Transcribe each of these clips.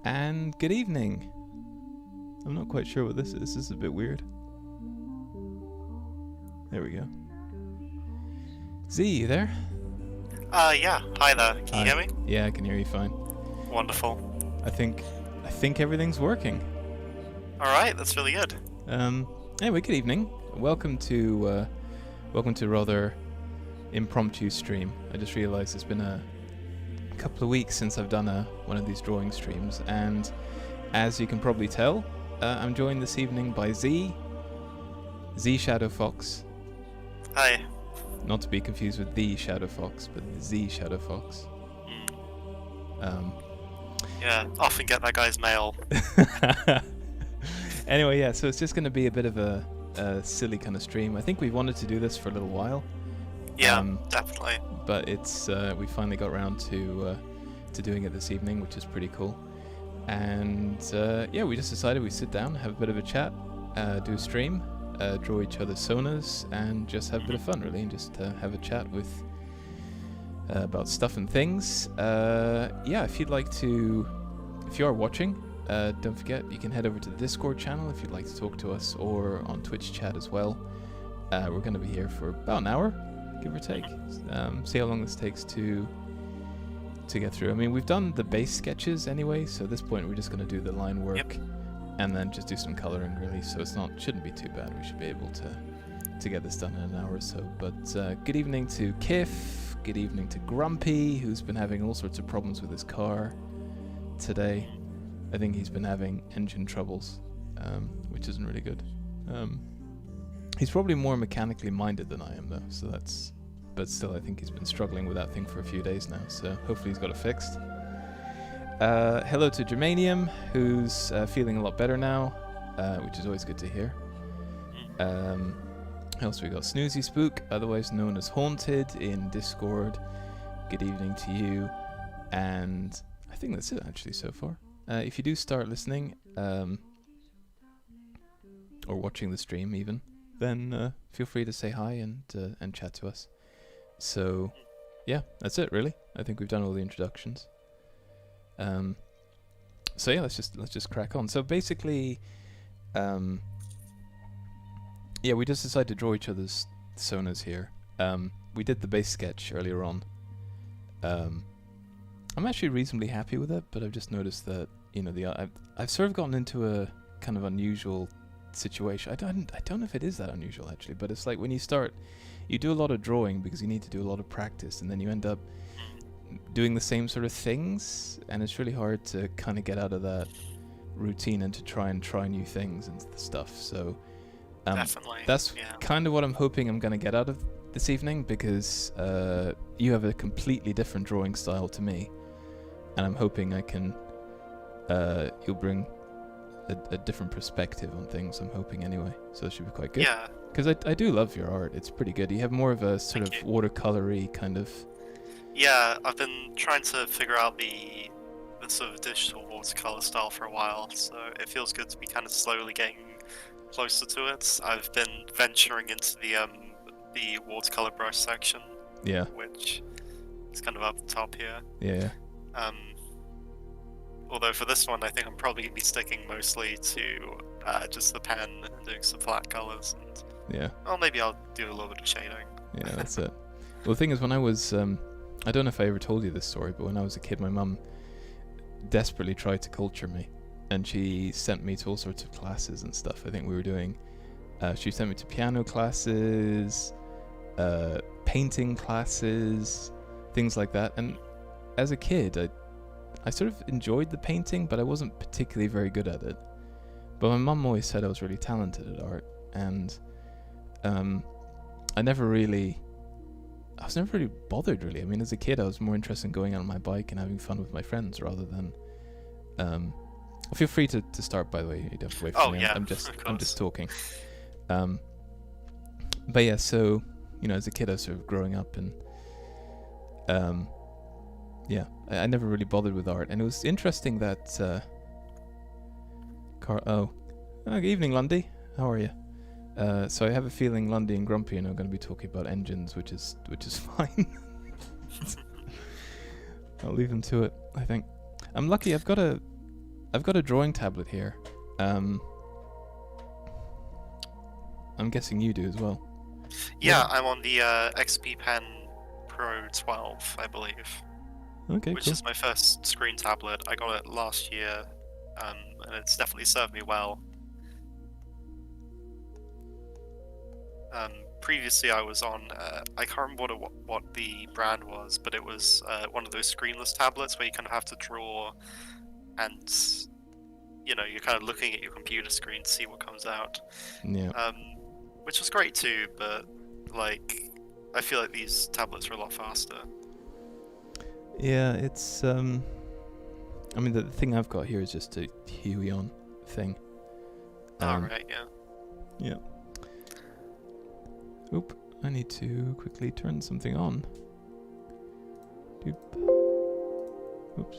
And good evening. I'm not quite sure what this is. This is a bit weird. There we go. Zee, you there? Yeah. Hi there. Can you hear me? Yeah, I can hear you fine. Wonderful. I think everything's working. Alright, that's really good. Anyway, good evening. Welcome to rather impromptu stream. I just realized it's been a couple of weeks since I've done one of these drawing streams, and as you can probably tell, I'm joined this evening by Zee Shadow Fox. Hi. Not to be confused with the Shadow Fox, but Zee Shadow Fox. Yeah, often get that guy's mail. Anyway, yeah, so it's just going to be a bit of a silly kind of stream. I think we wanted to do this for a little while. Yeah, definitely. But it's we finally got around to doing it this evening, which is pretty cool. And yeah, we just decided we'd sit down, have a bit of a chat, do a stream, draw each other's sonas, and just have a bit of fun, really, and just have a chat with about stuff and things. Yeah, if you are watching, don't forget you can head over to the Discord channel if you'd like to talk to us, or on Twitch chat as well. We're going to be here for about an hour, give or take. See how long this takes to get through. I mean, we've done the base sketches anyway, so at this point we're just going to do the line work, and then just do some coloring, really. So shouldn't be too bad. We should be able to get this done in an hour or so. But good evening to Kif. Good evening to Grumpy, who's been having all sorts of problems with his car today. I think he's been having engine troubles, which isn't really good. He's probably more mechanically minded than I am, though, so but still, I think he's been struggling with that thing for a few days now, so hopefully he's got it fixed. Hello to Germanium, who's feeling a lot better now, which is always good to hear. Who else we got? Snoozy Spook, otherwise known as Haunted, in Discord. Good evening to you. And I think that's it, actually, so far. If you do start listening, or watching the stream even, then feel free to say hi and chat to us. So, yeah, that's it, really. I think we've done all the introductions. So yeah, let's just crack on. So basically, yeah, we just decided to draw each other's sonas here. We did the base sketch earlier on. I'm actually reasonably happy with it, but I've just noticed that, you know, I've sort of gotten into a kind of unusual situation. I don't know if it is that unusual, actually, but it's like when you do a lot of drawing because you need to do a lot of practice, and then you end up doing the same sort of things, and it's really hard to kind of get out of that routine and to try new things and stuff. So Definitely. That's kind of what I'm hoping I'm going to get out of this evening, because you have a completely different drawing style to me, and I'm hoping I can you'll bring a different perspective on things, I'm hoping, anyway, so it should be quite good. Yeah. Because I do love your art. It's pretty good. You have more of a sort of watercolory kind of... Yeah, I've been trying to figure out the sort of digital watercolor style for a while, so it feels good to be kind of slowly getting closer to it. I've been venturing into the watercolor brush section. Yeah. Which is kind of up the top here. Yeah. Although for this one, I think I'm probably going to be sticking mostly to just the pen and doing some flat colors. And, yeah. well, maybe I'll do a little bit of shading. Yeah, that's it. Well, the thing is, when I was... I don't know if I ever told you this story, but when I was a kid, my mum desperately tried to culture me. And she sent me to all sorts of classes and stuff. I think we were doing... she sent me to piano classes, painting classes, things like that. And as a kid, I sort of enjoyed the painting, but I wasn't particularly very good at it. But my mum always said I was really talented at art, and I was never really bothered, really. I mean, as a kid, I was more interested in going out on my bike and having fun with my friends rather than... feel free to start, by the way. You don't have to wait for me. Yeah, I'm just talking. But yeah, so, you know, as a kid, I was sort of growing up, and yeah, I never really bothered with art. And it was interesting that good evening, Lundy. How are you? So I have a feeling Lundy and Grumpy are now going to be talking about engines, which is fine. I'll leave them to it, I think. I'm lucky. I've got a I've got a drawing tablet here. I'm guessing you do as well. Yeah, Yeah. I'm on the XP Pen Pro 12, I believe, Okay, which cool. is my first screen tablet. I got it last year, and it's definitely served me well. Previously, I was on, I can't remember what the brand was, but it was one of those screenless tablets where you kind of have to draw, and you're kind of looking at your computer screen to see what comes out. Yeah. Which was great too, but like, I feel like these tablets are a lot faster. Yeah, it's I mean the thing I've got here is just a Huion thing. Right, yeah. Yeah. Oop, I need to quickly turn something on. Doop. Oops.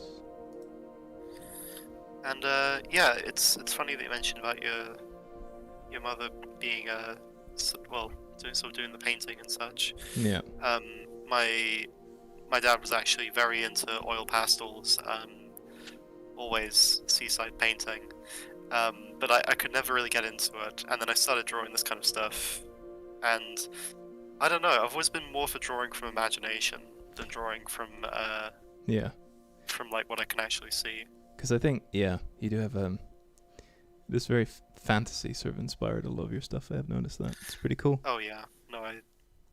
And yeah, it's funny that you mentioned about your mother being doing the painting and such. Yeah. My dad was actually very into oil pastels, always seaside painting, but I could never really get into it. And then I started drawing this kind of stuff, and I don't know. I've always been more for drawing from imagination than drawing from Yeah. from like what I can actually see. Because I think, yeah, you do have this very fantasy sort of inspired a lot of your stuff. I have noticed that. It's pretty cool. Oh yeah, no,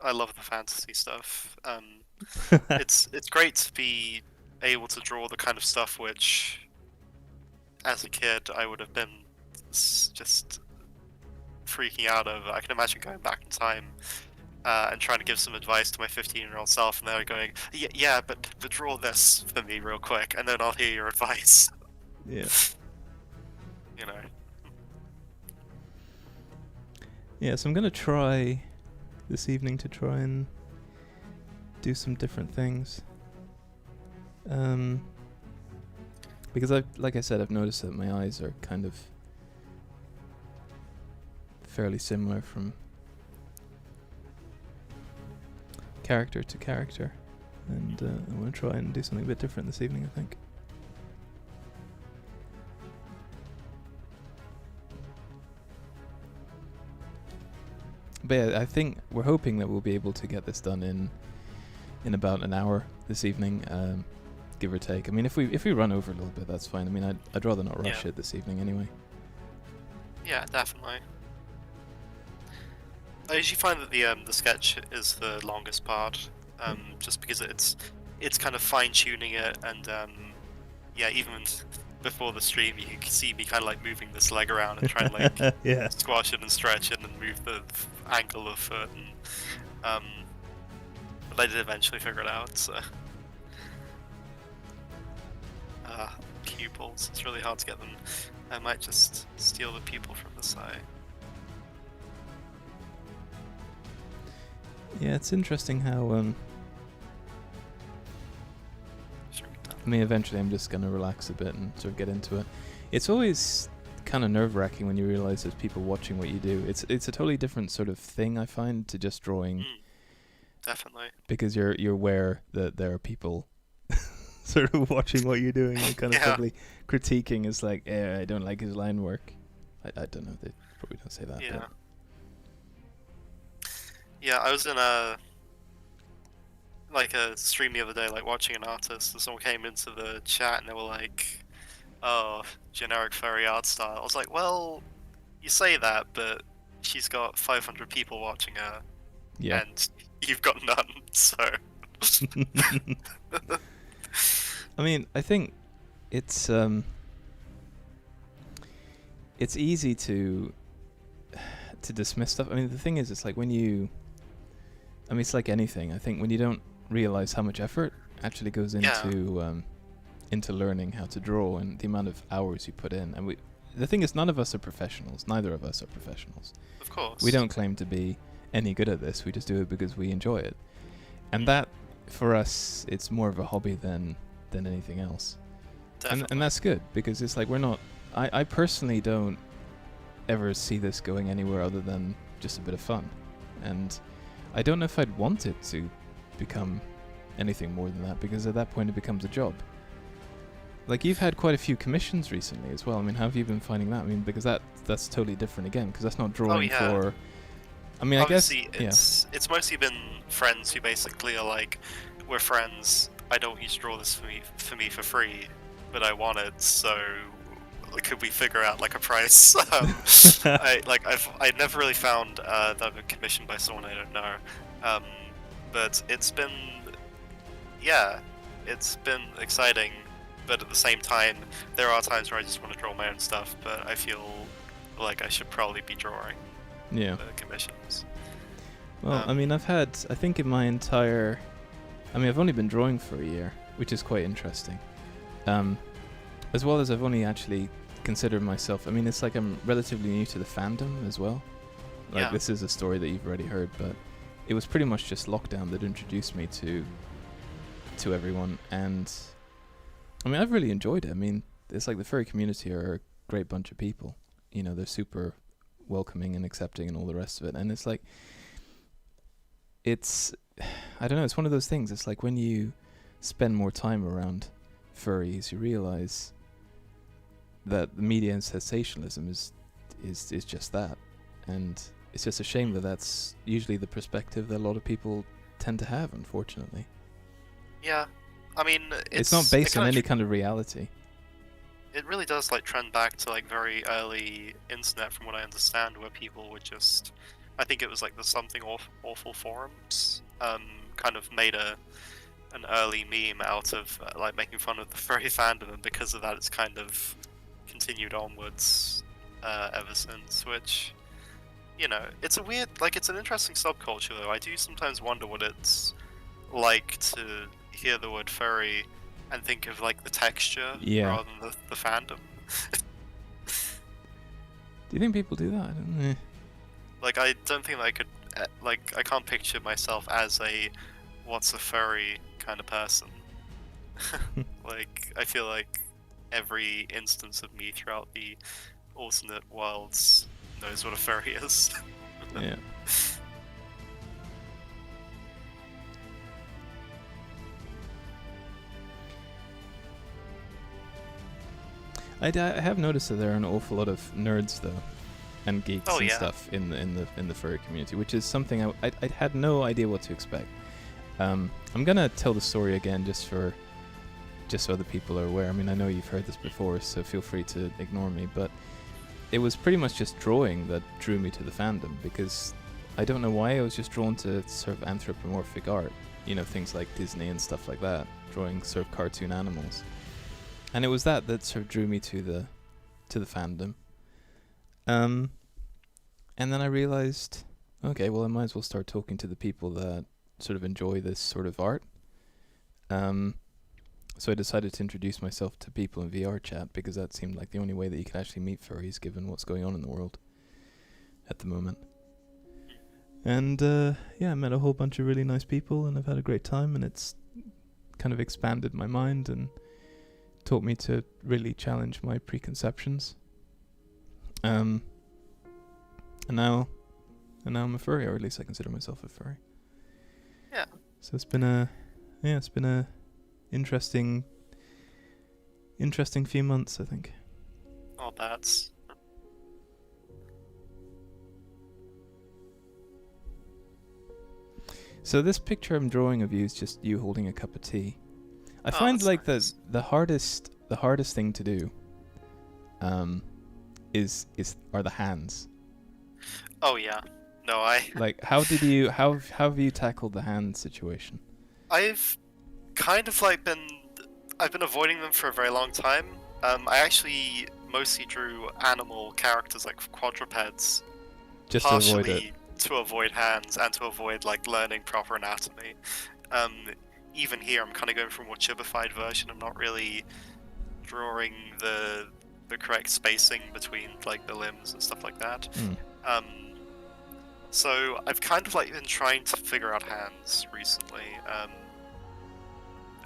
I love the fantasy stuff. It's great to be able to draw the kind of stuff which, as a kid, I would have been just freaking out over. I can imagine going back in time and trying to give some advice to my 15-year-old self, and they're going, yeah, but draw this for me real quick, and then I'll hear your advice. Yeah. You know. Yeah, so I'm going to try this evening to try and do some different things. Because like I said, I've noticed that my eyes are kind of fairly similar from character to character. And I want to try and do something a bit different this evening, I think. But yeah, I think we're hoping that we'll be able to get this done in about an hour this evening, give or take. I mean, if we run over a little bit, that's fine. I mean, I'd rather not rush it this evening anyway. Yeah, definitely. I usually find that the sketch is the longest part, just because it's kind of fine tuning it, and yeah, even before the stream, you can see me kind of like moving this leg around and trying to like yeah. squash it and stretch it and move the angle of foot, and but I did eventually figure it out. So pupils, it's really hard to get them. I might just steal the pupil from the side. Yeah, it's interesting how I mean, eventually I'm just going to relax a bit and sort of get into it. It's always kind of nerve-wracking when you realize there's people watching what you do. It's a totally different sort of thing, I find, to just drawing. Definitely. Because you're aware that there are people sort of watching what you're doing and kind of probably critiquing. It's like, I don't like his line work. I don't know, they probably don't say that. Yeah. But. Yeah, I was in a stream the other day, like watching an artist, and someone came into the chat and they were like, "Oh, generic furry art style." I was like, "Well, you say that, but she's got 500 people watching her, and you've got none." So. I mean, I think it's easy to dismiss stuff. I mean, the thing is, it's like when you. I mean, it's like anything. I think when you don't realize how much effort actually goes into into learning how to draw and the amount of hours you put in, and the thing is, none of us are professionals. Neither of us are professionals. Of course. We don't claim to be any good at this. We just do it because we enjoy it, and that for us, it's more of a hobby than anything else. And that's good because it's like we're not. I personally don't ever see this going anywhere other than just a bit of fun, and I don't know if I'd want it to become anything more than that, because at that point it becomes a job. Like, you've had quite a few commissions recently as well. I mean, how have you been finding that? I mean, because that's totally different again, because that's not drawing for... I mean, Obviously, I guess... it's mostly been friends who basically are like, we're friends, I don't want you to draw this for me for free, but I want it, so could we figure out like a price? I've never really found that I've been commissioned by someone I don't know, but it's been exciting. But at the same time, there are times where I just want to draw my own stuff, but I feel like I should probably be drawing the commissions. Well, I mean, I think in my entire... I mean, I've only been drawing for a year, which is quite interesting. As well as I've only actually considered myself... I mean, it's like I'm relatively new to the fandom as well. Like, this is a story that you've already heard, but it was pretty much just lockdown that introduced me to everyone, and... I mean, I've really enjoyed it. I mean, it's like the furry community are a great bunch of people. You know, they're super welcoming and accepting and all the rest of it. And it's like, I don't know, it's one of those things. It's like when you spend more time around furries, you realize that the media and sensationalism is just that. And it's just a shame that that's usually the perspective that a lot of people tend to have, unfortunately. Yeah. I mean, it's not based on any kind of reality. It really does like trend back to like very early internet, from what I understand, where people would just, I think it was like the Something Awful forums, kind of made an early meme out of like making fun of the furry fandom, and because of that, it's kind of continued onwards ever since. Which, you know, it's a weird, like, it's an interesting subculture though. I do sometimes wonder what it's like to hear the word furry and think of like the texture rather than the fandom. Do you think people do that? I don't know. Like, I don't think I could, like, I can't picture myself as a what's a furry kind of person. Like, I feel like every instance of me throughout the alternate worlds knows what a furry is. Yeah. I have noticed that there are an awful lot of nerds though, and geeks and stuff in the furry community, which is something I had no idea what to expect. I'm gonna tell the story again just so other people are aware. I mean, I know you've heard this before, so feel free to ignore me, but it was pretty much just drawing that drew me to the fandom, because I don't know why I was just drawn to sort of anthropomorphic art, you know, things like Disney and stuff like that, drawing sort of cartoon animals. And it was that sort of drew me to the fandom. And then I realized, okay, well, I might as well start talking to the people that sort of enjoy this sort of art. So I decided to introduce myself to people in VR chat, because that seemed like the only way that you could actually meet furries, given what's going on in the world at the moment. And I met a whole bunch of really nice people, and I've had a great time, and it's kind of expanded my mind and taught me to really challenge my preconceptions. And now I'm a furry, or at least I consider myself a furry. Yeah. So it's been a interesting few months, I think. Oh, that's... So this picture I'm drawing of you is just you holding a cup of tea. I find like nice. the hardest thing to do are the hands. Oh yeah. No, like how have you tackled the hand situation? I've kind of like I've been avoiding them for a very long time. I actually mostly drew animal characters like quadrupeds, just to avoid it. To avoid hands and to avoid like learning proper anatomy. Even here, I'm kind of going for a more chibified version. I'm not really drawing the correct spacing between like the limbs and stuff like that. So I've kind of like been trying to figure out hands recently,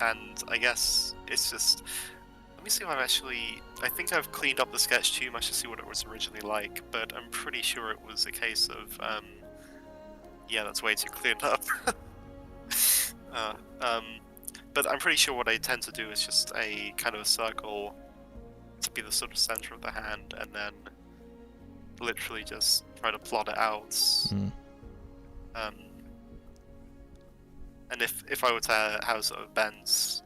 and I guess it's just. Let me see if I think I've cleaned up the sketch too much to see what it was originally like, but I'm pretty sure it was a case of, yeah, that's way too cleaned up. but I'm pretty sure what I tend to do is just a kind of a circle to be the sort of center of the hand, and then literally just try to plot it out. And if I were to have sort of bends,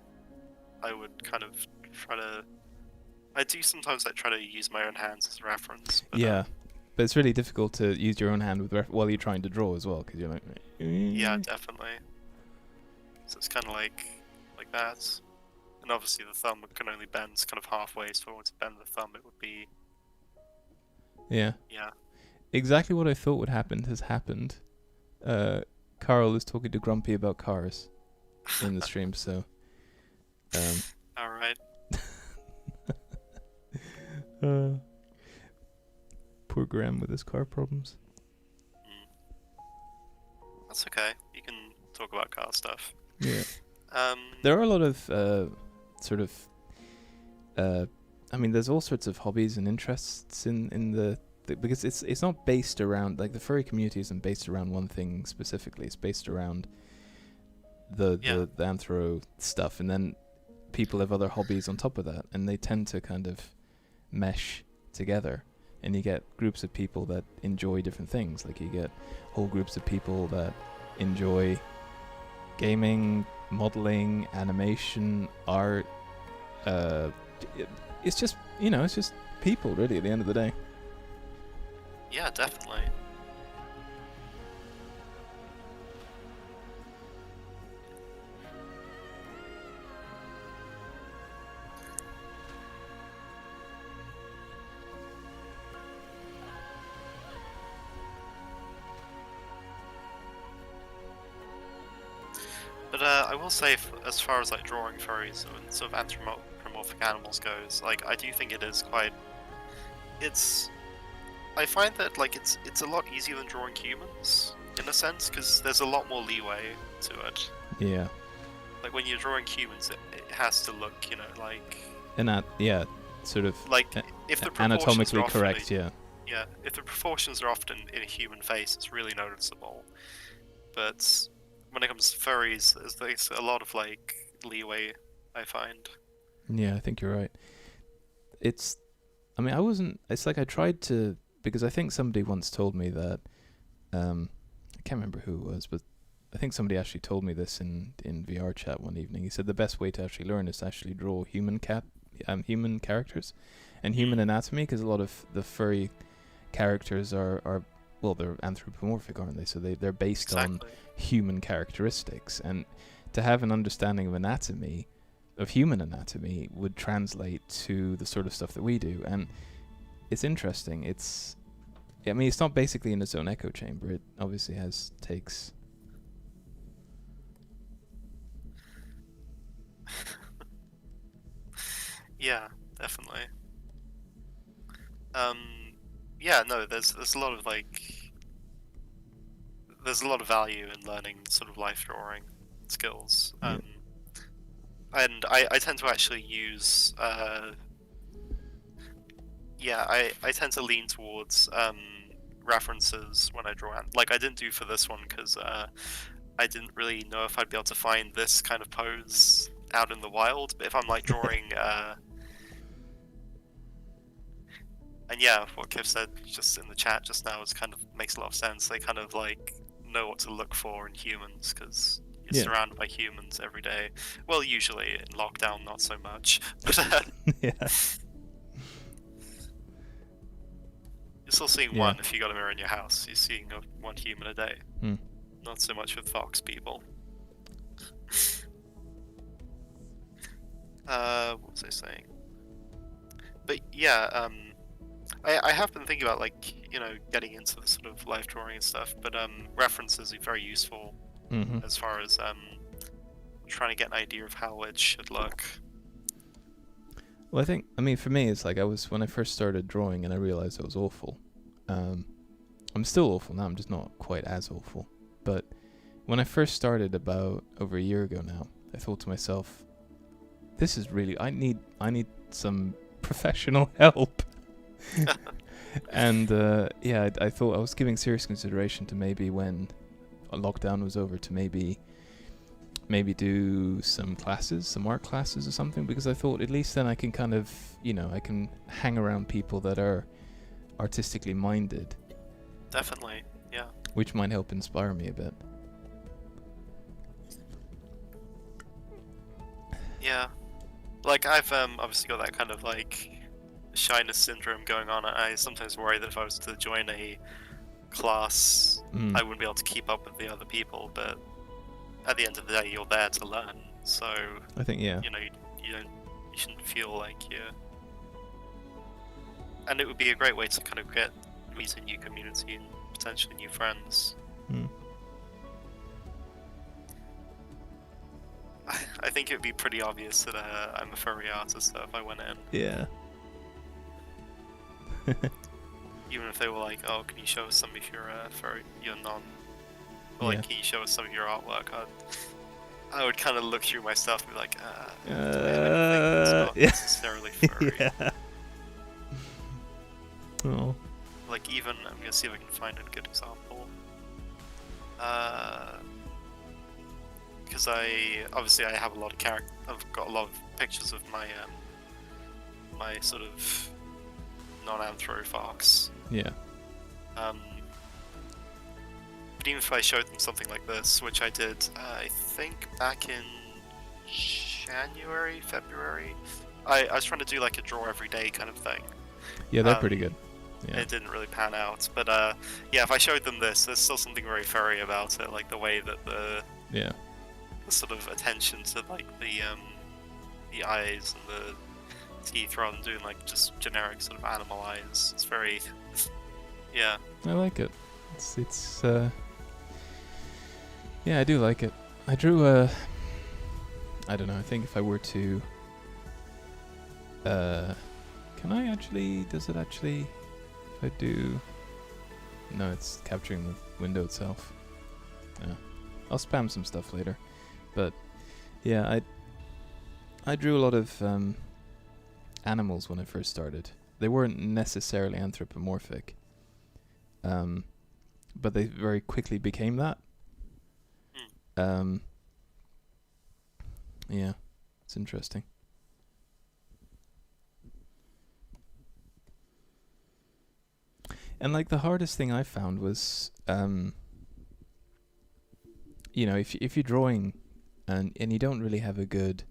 I would kind of try to. I do sometimes like try to use my own hands as a reference. But, yeah, but it's really difficult to use your own hand with while you're trying to draw as well, because you're like. Yeah, definitely. So it's kind of like that. And obviously the thumb can only bend kind of halfway, so if I were to bend the thumb, it would be. Yeah. Yeah. Exactly what I thought would happen has happened. Carl is talking to Grumpy about cars in the stream, so. All right. Poor Graham with his car problems. That's okay. You can talk about car stuff. Yeah. There are a lot of sort of. I mean, there's all sorts of hobbies and interests in the because it's not based around, like, the furry community isn't based around one thing specifically. It's based around the anthro stuff, and then people have other hobbies on top of that, and they tend to kind of mesh together, and you get groups of people that enjoy different things. Like, you get whole groups of people that enjoy gaming, modeling, animation, art. It's just, it's just people, really, at the end of the day. Yeah, definitely. But I will say, as far as like drawing furries and sort of anthropomorphic animals goes, like I do think it is quite. I find that like it's a lot easier than drawing humans in a sense, because there's a lot more leeway to it. Yeah. Like when you're drawing humans, it has to look, like. And that, yeah, sort of. Like if the anatomically proportions are correct, often, yeah. Yeah, if the proportions are often in a human face, it's really noticeable. But when it comes to furries, there's a lot of like leeway, I find. Yeah, I think you're right. It's like I tried to, because I think somebody once told me that, I can't remember who it was, but I think somebody actually told me this in VR chat one evening. He said the best way to actually learn is to actually draw human characters and human anatomy, because a lot of the furry characters are well, they're anthropomorphic, aren't they? So they're based on human characteristics, and to have an understanding of human anatomy would translate to the sort of stuff that we do. And it's interesting. It's not basically in its own echo chamber. It obviously takes. Yeah, definitely. Yeah, no, there's a lot of there's a lot of value in learning sort of life drawing skills. And I tend to actually use I tend to lean towards references when I draw. Like I didn't do for this one because I didn't really know if I'd be able to find this kind of pose out in the wild. But if I'm like drawing and yeah, what Kev said just in the chat just now makes a lot of sense. They kind of like know what to look for in humans, because you're surrounded by humans every day. Well, usually in lockdown, not so much. But Yeah. you're still seeing one if you got a mirror in your house. You're seeing one human a day. Not so much with fox people. What was I saying? But yeah, I have been thinking about getting into the sort of life drawing and stuff, but references are very useful as far as trying to get an idea of how it should look. Well, for me, it's like when I first started drawing and I realized I was awful. I'm still awful now, I'm just not quite as awful. But when I first started about over a year ago now, I thought to myself, this is really, I need some professional help. And I thought I was giving serious consideration to maybe when lockdown was over to maybe maybe do some classes, some art classes or something, because I thought at least then I can kind of, I can hang around people that are artistically minded. Definitely, yeah. Which might help inspire me a bit. Yeah. Like, I've obviously got that kind of, like, shyness syndrome going on. I sometimes worry that if I was to join a class, I wouldn't be able to keep up with the other people, but at the end of the day, you're there to learn. So, I think, yeah. You shouldn't feel like you're... And it would be a great way to kind of meet a new community and potentially new friends. I think it would be pretty obvious that I'm a furry artist though if I went in. Yeah. Even if they were like, "Oh, can you show us some of your furry, your non?" Or like, "Can you show us some of your artwork?" I would kind of look through my stuff and be like, "Do I have anything that's not necessarily furry?" Yeah. Oh. Like, even I'm gonna see if I can find a good example. Because I have a lot of I've got a lot of pictures of my my sort of non-anthro fox. Yeah. But even if I showed them something like this, which I did, I think back in January, February, I was trying to do like a draw every day kind of thing. Yeah, they're pretty good. Yeah. It didn't really pan out, but yeah, if I showed them this, there's still something very furry about it, like the way that the sort of attention to like the eyes and the teeth, rather than doing like just generic sort of animal eyes. It's very yeah. I like it. It's yeah, I do like it. I drew I don't know, I think if I were to can I actually, does it actually, if I do, no, it's capturing the window itself. Yeah. I'll spam some stuff later. But yeah, I drew a lot of animals when I first started. They weren't necessarily anthropomorphic, but they very quickly became that. Yeah, it's interesting. And like the hardest thing I found was, if you're drawing and you don't really have a good,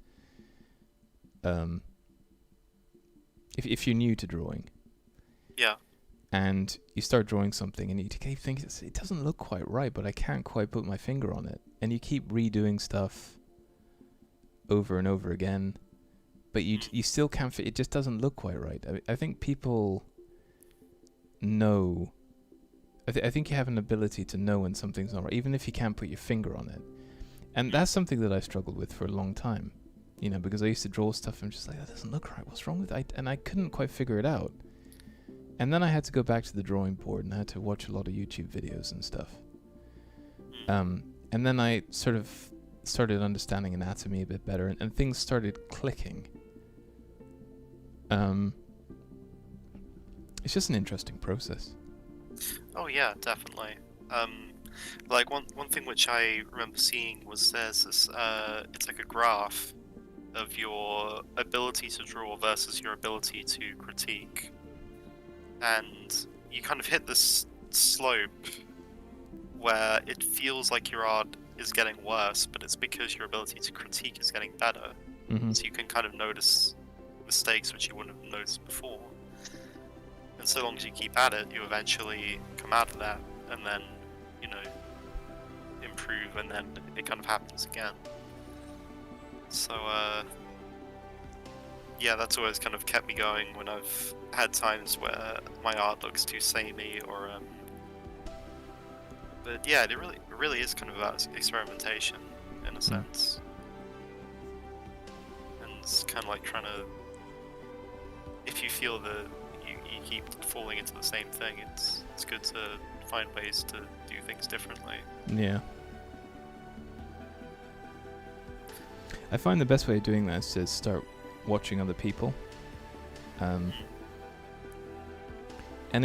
if you're new to drawing, yeah, and you start drawing something and you keep thinking it doesn't look quite right, but I can't quite put my finger on it, and you keep redoing stuff over and over again, but you still can't. It just doesn't look quite right. I think people know. I think you have an ability to know when something's not right, even if you can't put your finger on it. And that's something that I struggled with for a long time, because I used to draw stuff and I'm just like, that doesn't look right. What's wrong with it? And I couldn't quite figure it out. And then I had to go back to the drawing board and I had to watch a lot of YouTube videos and stuff. And then I sort of started understanding anatomy a bit better, and things started clicking. It's just an interesting process. Oh yeah, definitely. Like one thing which I remember seeing was there's this it's like a graph of your ability to draw versus your ability to critique, and you kind of hit this slope where it feels like your art is getting worse, but it's because your ability to critique is getting better. So you can kind of notice mistakes which you wouldn't have noticed before. And so long as you keep at it, you eventually come out of that, and then, improve, and then it kind of happens again. So, yeah, that's always kind of kept me going when I've had times where my art looks too samey, or, but yeah, it really is kind of about experimentation, in a sense. And it's kind of like trying to, if you feel that you keep falling into the same thing, it's good to find ways to do things differently. Yeah. I find the best way of doing that is to start watching other people. And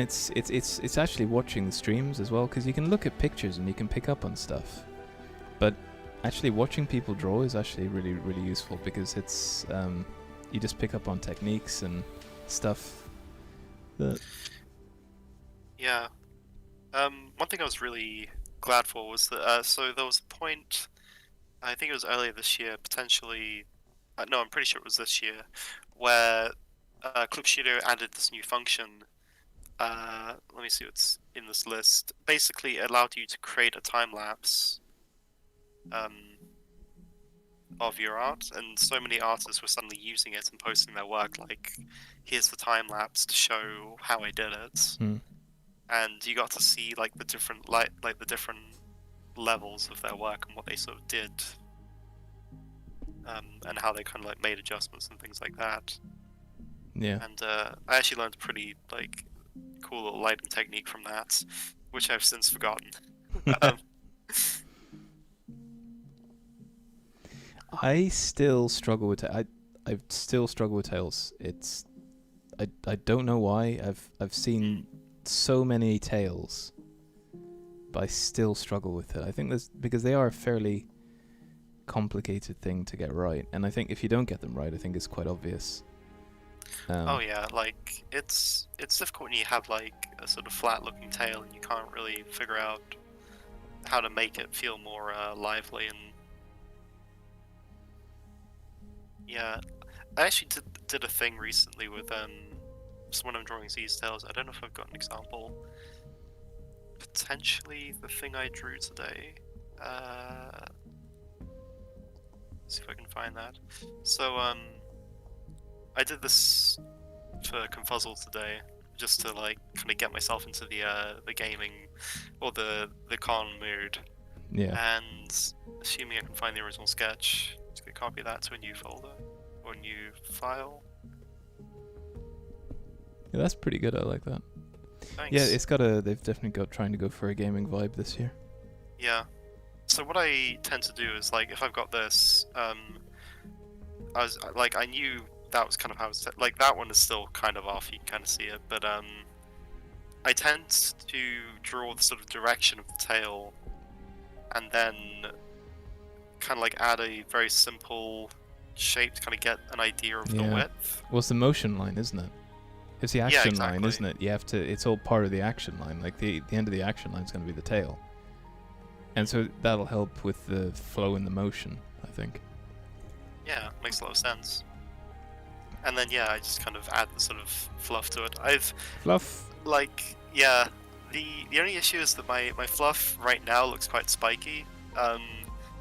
it's actually watching the streams as well, because you can look at pictures and you can pick up on stuff. But actually watching people draw is actually really, really useful because it's you just pick up on techniques and stuff that Yeah. One thing I was really glad for was that so there was a point, I think it was earlier this year, potentially. No, I'm pretty sure it was this year, where Clip Studio added this new function. Let me see what's in this list. Basically, it allowed you to create a time lapse of your art, and so many artists were suddenly using it and posting their work. Like, here's the time lapse to show how I did it, and you got to see like the different the different levels of their work and what they sort of did, and how they kind of like made adjustments and things like that. yeah. And I actually learned a pretty like cool little lighting technique from that, which I've since forgotten. I still struggle with I still struggle with Tails. It's I don't know why. I've seen so many Tails, but I still struggle with it. I think that's because they are a fairly complicated thing to get right, and I think if you don't get them right, I think it's quite obvious. Oh yeah, like it's difficult when you have like a sort of flat-looking tail and you can't really figure out how to make it feel more lively. And yeah, I actually did a thing recently with just when I'm drawing Zee's tails. I don't know if I've got an example. Potentially the thing I drew today. See if I can find that. So I did this for Confuzzle today, just to like kind of get myself into the gaming or the con mood. Yeah. And assuming I can find the original sketch, just gonna copy that to a new folder or new file. Yeah, that's pretty good. I like that. Thanks. Yeah, they've definitely got trying to go for a gaming vibe this year. Yeah. So what I tend to do is like if I've got this, I knew that was kind of how it's like that one is still kind of off. You can kind of see it, but I tend to draw the sort of direction of the tail, and then kind of like add a very simple shape to kind of get an idea of the width. Well, it's the motion line, isn't it? It's the action exactly. line, isn't it? You have to. It's all part of the action line. Like the end of the action line is going to be the tail, and so that'll help with the flow and the motion, I think. Yeah, makes a lot of sense. And then I just kind of add the sort of fluff to it. Fluff. Like the only issue is that my fluff right now looks quite spiky,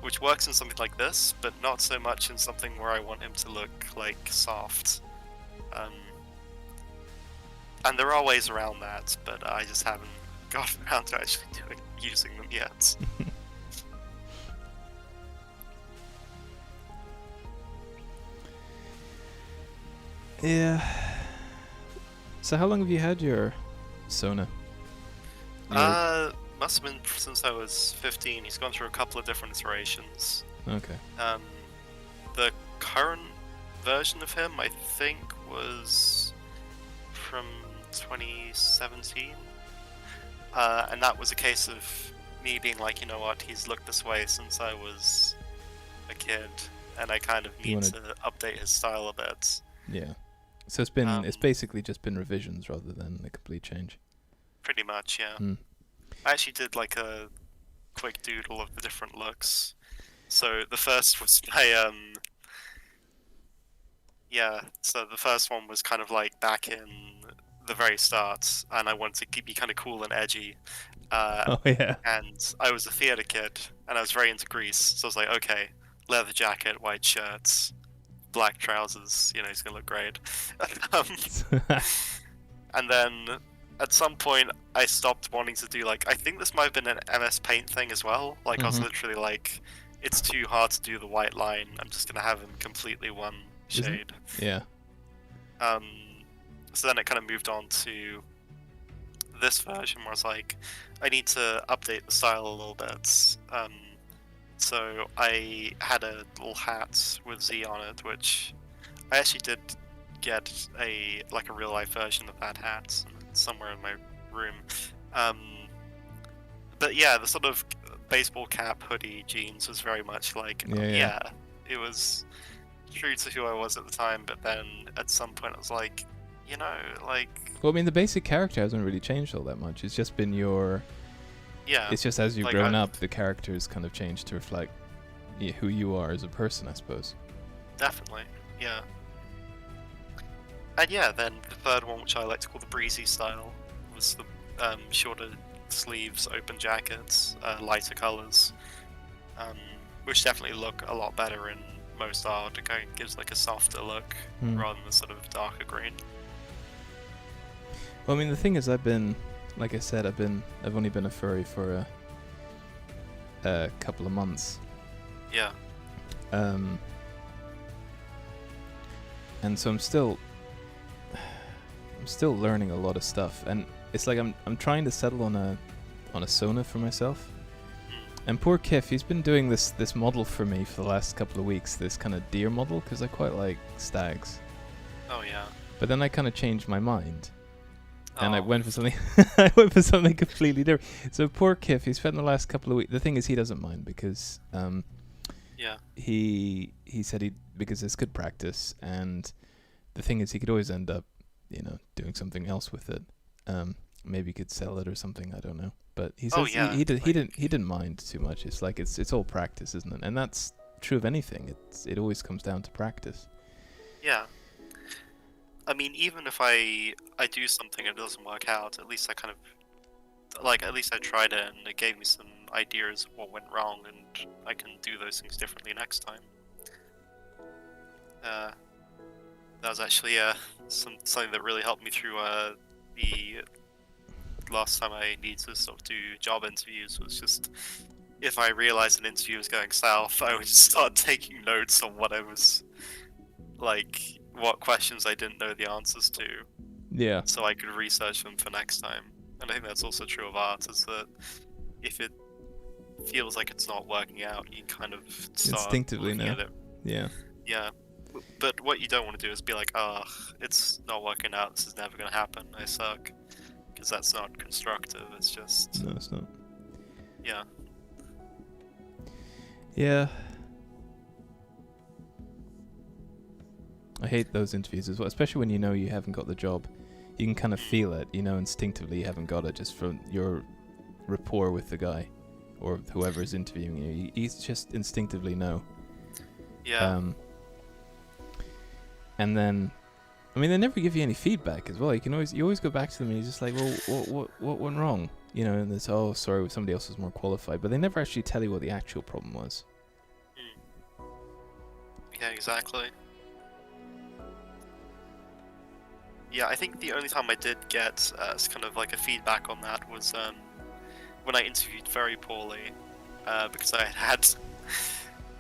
which works in something like this, but not so much in something where I want him to look like soft. And there are ways around that, but I just haven't gotten around to actually using them yet. Yeah. So how long have you had your Sona? Must have been since I was 15. He's gone through a couple of different iterations. Okay. The current version of him, I think, was from 2017. And that was a case of me being like, you know what, he's looked this way since I was a kid, and I kind of need to update his style a bit. Yeah. So it's been it's basically just been revisions rather than a complete change. Pretty much, yeah. I actually did like a quick doodle of the different looks. So the first was my so the first one was kind of like back in the very start, and I wanted to be kind of cool and edgy. Oh yeah. And I was a theater kid, and I was very into Grease, so I was like, okay, leather jacket, white shirts, black trousers, he's gonna look great. And then at some point I stopped wanting to do I think this might have been an MS Paint thing as well. I was literally like, it's too hard to do the white line, I'm just gonna have him completely one shade. Yeah. So then it kind of moved on to this version where I was like, I need to update the style a little bit. So I had a little hat with Z on it, which I actually did get a real life version of that hat somewhere in my room. But yeah, the sort of baseball cap, hoodie, jeans was very much like, Yeah. it was true to who I was at the time. But then at some point, I was like, like, Well, I mean, the basic character hasn't really changed all that much. It's just been yeah, It's just as you've like grown up, the character's kind of changed to reflect who you are as a person, I suppose. definitely, yeah. And yeah, then the third one, which I like to call the breezy style, was the shorter sleeves, open jackets, lighter colors, which definitely look a lot better in most art. It kind of gives like a softer look rather than the sort of darker green. Well, I mean, the thing is, like I said, I've only been a furry for a couple of months. Yeah. And so I'm still learning a lot of stuff, and it's like I'm trying to settle on a Sona for myself. And poor Kif, he's been doing this model for me for the last couple of weeks, this kind of deer model, because I quite like stags. Oh yeah. But then I kind of changed my mind, and I Oh. went for something. I went for something completely different. So poor Kif, he spent the last couple of weeks. The thing is, he doesn't mind because Yeah. he said because it's good practice, and the thing is, he could always end up, doing something else with it. Maybe he could sell it or something. I don't know. But he says he didn't mind too much. It's like it's all practice, isn't it? And that's true of anything. It always comes down to practice. Yeah. I mean, even if I do something and it doesn't work out, at least I kind of at least I tried it, and it gave me some ideas of what went wrong, and I can do those things differently next time. That was actually something that really helped me through the last time I needed to sort of do job interviews. Was just, if I realized an interview was going south, I would just start taking notes on what what questions I didn't know the answers to, Yeah. so I could research them for next time. And I think that's also true of art, is that if it feels like it's not working out, you kind of start Instinctively looking know. at it. Yeah. Yeah. But what you don't want to do is be like, it's not working out, this is never going to happen, I suck. Because that's not constructive, it's just... No, it's not. Yeah. Yeah. I hate those interviews as well, especially when you haven't got the job. You can kind of feel it, instinctively you haven't got it just from your rapport with the guy or whoever's interviewing you. You just instinctively know. Yeah. And then, I mean, they never give you any feedback as well. You always go back to them and you're just like, well, what went wrong? And it's, oh, sorry, somebody else was more qualified. But they never actually tell you what the actual problem was. Yeah, exactly. Yeah, I think the only time I did get kind of like a feedback on that was when I interviewed very poorly, because I had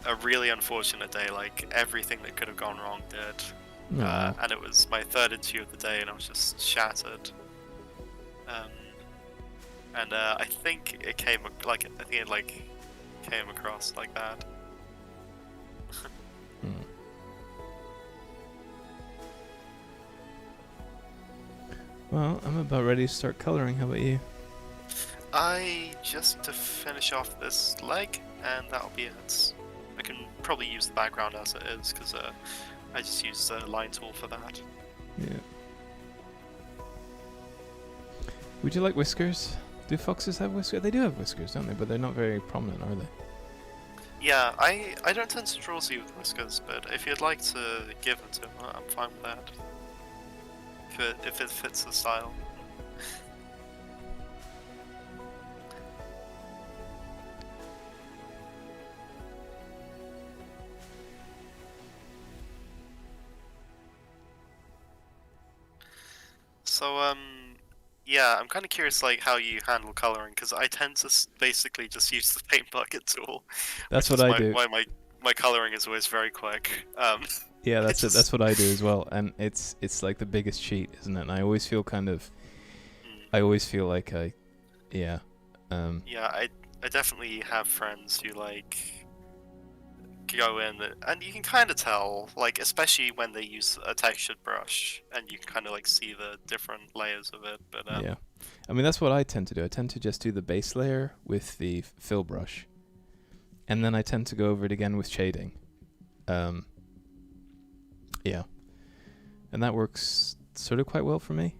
a really unfortunate day. Like, everything that could have gone wrong did. No. And it was my third interview of the day, and I was just shattered. And I think it came across like that. Well, I'm about ready to start coloring. How about you? I just need to finish off this leg, and that'll be it. I can probably use the background as it is, because I just used the line tool for that. Yeah. Would you like whiskers? Do foxes have whiskers? They do have whiskers, don't they? But they're not very prominent, are they? Yeah, I don't tend to draw Z with whiskers, but if you'd like to give them to him, I'm fine with that. If it fits the style. So, yeah, I'm kind of curious, like, how you handle coloring, because I tend to basically just use the paint bucket tool. That's what I do. Why my coloring is always very quick. Yeah, that's it. That's what I do as well, and it's like the biggest cheat, isn't it? And I always feel like Yeah, I definitely have friends who, like, go in, and you can kind of tell, like, especially when they use a textured brush, and you can kind of like see the different layers of it. But Yeah. I mean, that's what I tend to do. I tend to just do the base layer with the fill brush. And then I tend to go over it again with shading. Yeah. And that works sort of quite well for me.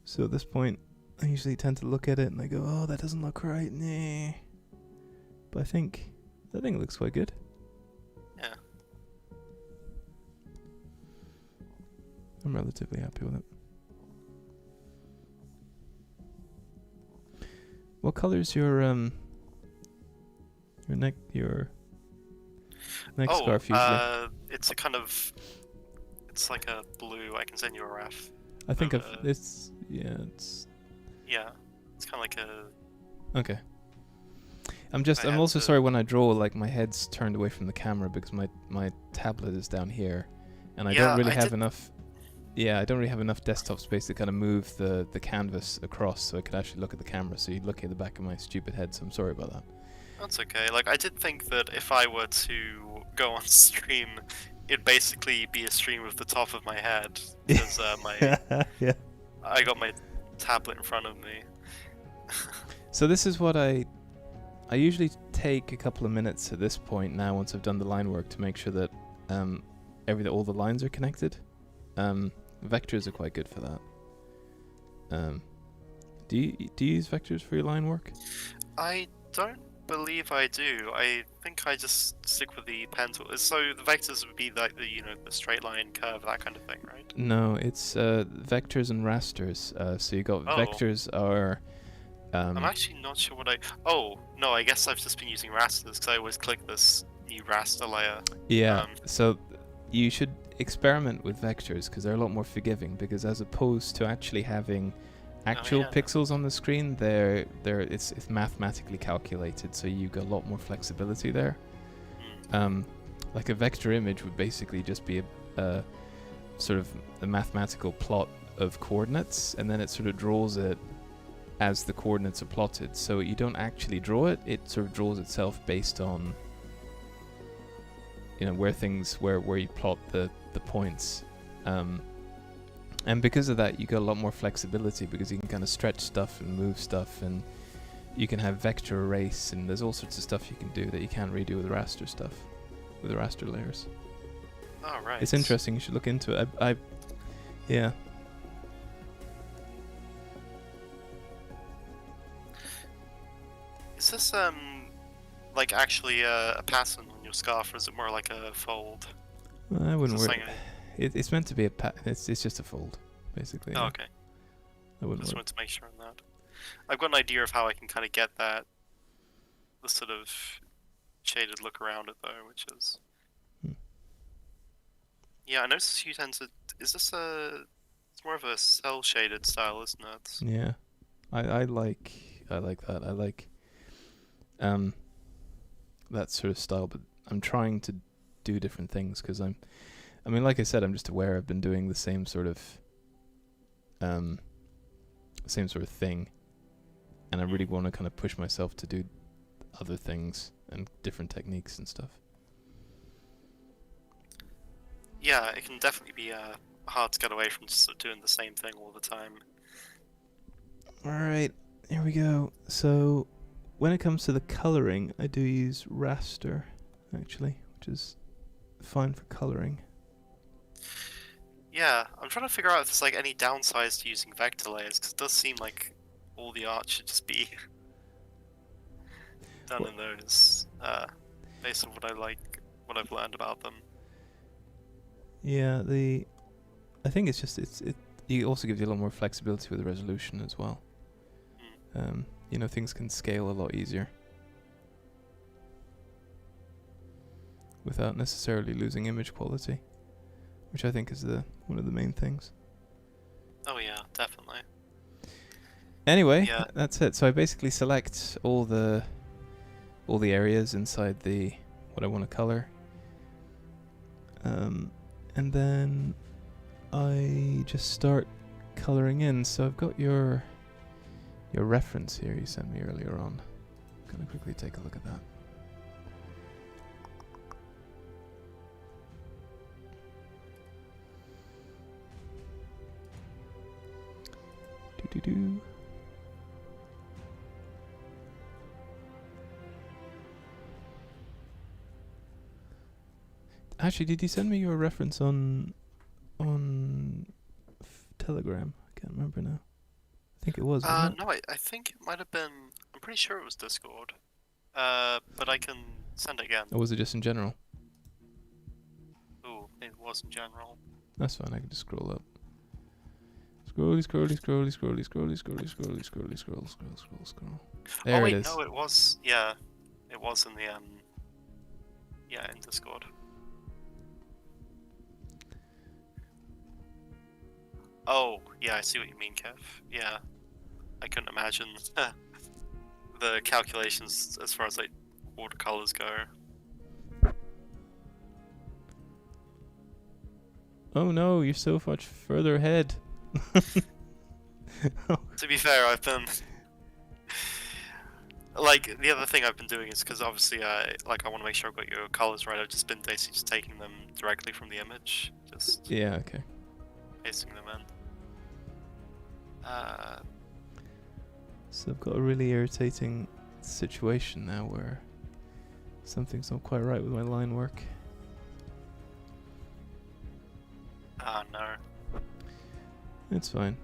So at this point, I usually tend to look at it and I go, oh, that doesn't look right. Nah. But I think it looks quite good. yeah. I'm relatively happy with it. What color's your neck scarf usually? It's a kind of, it's like a blue. I can send you a ref. I think of, it's Yeah, it's kind of like a. okay. I'm also sorry when I draw, like my head's turned away from the camera because my tablet is down here, and I don't really have enough. Yeah, I don't really have enough desktop space to kind of move the canvas across so I could actually look at the camera. So you'd look at the back of my stupid head. So I'm sorry about that. That's okay. Like, I did think that if I were to go on stream, it'd basically be a stream of the top of my head because Yeah. I got my tablet in front of me. So this is what I usually take a couple of minutes at this point now once I've done the line work to make sure that all the lines are connected. Vectors are quite good for that. Do you use vectors for your line work? I don't believe I do. I think I just stick with the pen tool. So the vectors would be like the the straight line, curve, that kind of thing, right? No, it's vectors and rasters. So you got vectors are. I'm actually not sure what I. Oh no, I guess I've just been using rasters because I always click this new raster layer. Yeah. So you should experiment with vectors because they're a lot more forgiving. Because as opposed to actually having actual pixels on the screen, it's mathematically calculated, so you got a lot more flexibility there. Like a vector image would basically just be a sort of a mathematical plot of coordinates, and then it sort of draws it as the coordinates are plotted. So you don't actually draw it; it sort of draws itself based on where you plot the points. And because of that, you got a lot more flexibility because you can kind of stretch stuff and move stuff, and you can have vector erase, and there's all sorts of stuff you can do that you can't really do with raster stuff, with the raster layers. Oh, right. It's interesting. You should look into it. Yeah. Is this like actually a pattern on your scarf, or is it more like a fold? I wouldn't worry. It's meant to be it's just a fold, basically. Oh, okay. I just wanted to make sure on that. I've got an idea of how I can kind of get the sort of shaded look around it though, which is. Yeah, I noticed you tend to. Is this It's more of a cell shaded style, isn't it? Yeah, I like that. I like that sort of style, but I'm trying to do different things because I mean, like I said, I'm just aware I've been doing the same sort of thing, and I really want to kind of push myself to do other things and different techniques and stuff. Yeah, it can definitely be hard to get away from just doing the same thing all the time. Alright, here we go. So, when it comes to the coloring, I do use raster, actually, which is fine for coloring. Yeah, I'm trying to figure out if there's like any downsides to using vector layers, because it does seem like all the art should just be done in those, based on what I've learned about them. Yeah, I think it's just it also gives you a lot more flexibility with the resolution as well. Things can scale a lot easier without necessarily losing image quality, which I think is one of the main things. Oh yeah, definitely. Anyway, that's it. So I basically select all the areas inside what I want to color, and then I just start coloring in. So I've got your reference here you sent me earlier on. I'm gonna quickly take a look at that. Do-do-do. Actually, did you send me your reference on Telegram? I can't remember now. I think it was, wasn't it? No, I think it might have been. I'm pretty sure it was Discord. But I can send it again. Or was it just in general? Ooh, it was in general. That's fine, I can just scroll up. Scrolly, scrolly, scrolly, scrolly, scrolly, scrolly, scrolly, scrolly, scroll, scroll, scroll, scroll. There Oh wait, it is. no, it was. Yeah, it was in the yeah, in Discord. Oh, yeah, I see what you mean, Kev. Yeah, I couldn't imagine the calculations as far as like watercolors go. Oh no, you're so much further ahead. To be fair, I've been like the other thing I've been doing is because obviously I want to make sure I've got your colors right. I've just been basically just taking them directly from the image, just Yeah, okay. pasting them in. So I've got a really irritating situation now where something's not quite right with my line work. No. It's fine.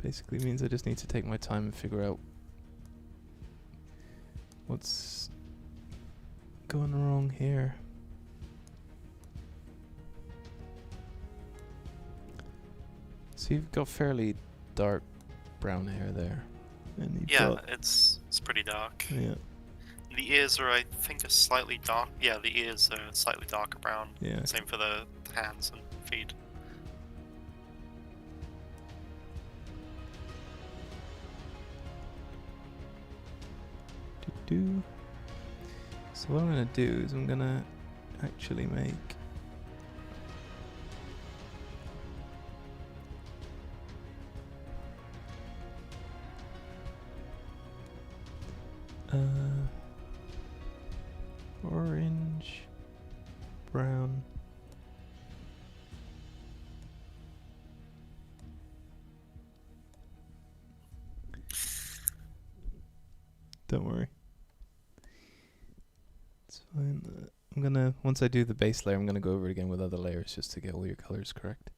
Basically means I just need to take my time and figure out what's going wrong here. So you've got fairly dark brown hair there. And you've Yeah, got, it's pretty dark. yeah, The ears are, I think, a slightly dark. Yeah, the ears are slightly darker brown. yeah. Same for the hands and feet. Do. So what I'm gonna do is I'm gonna actually make orange, brown. Don't worry. It's fine. I'm gonna, once I do the base layer, I'm gonna go over it again with other layers just to get all your colors correct.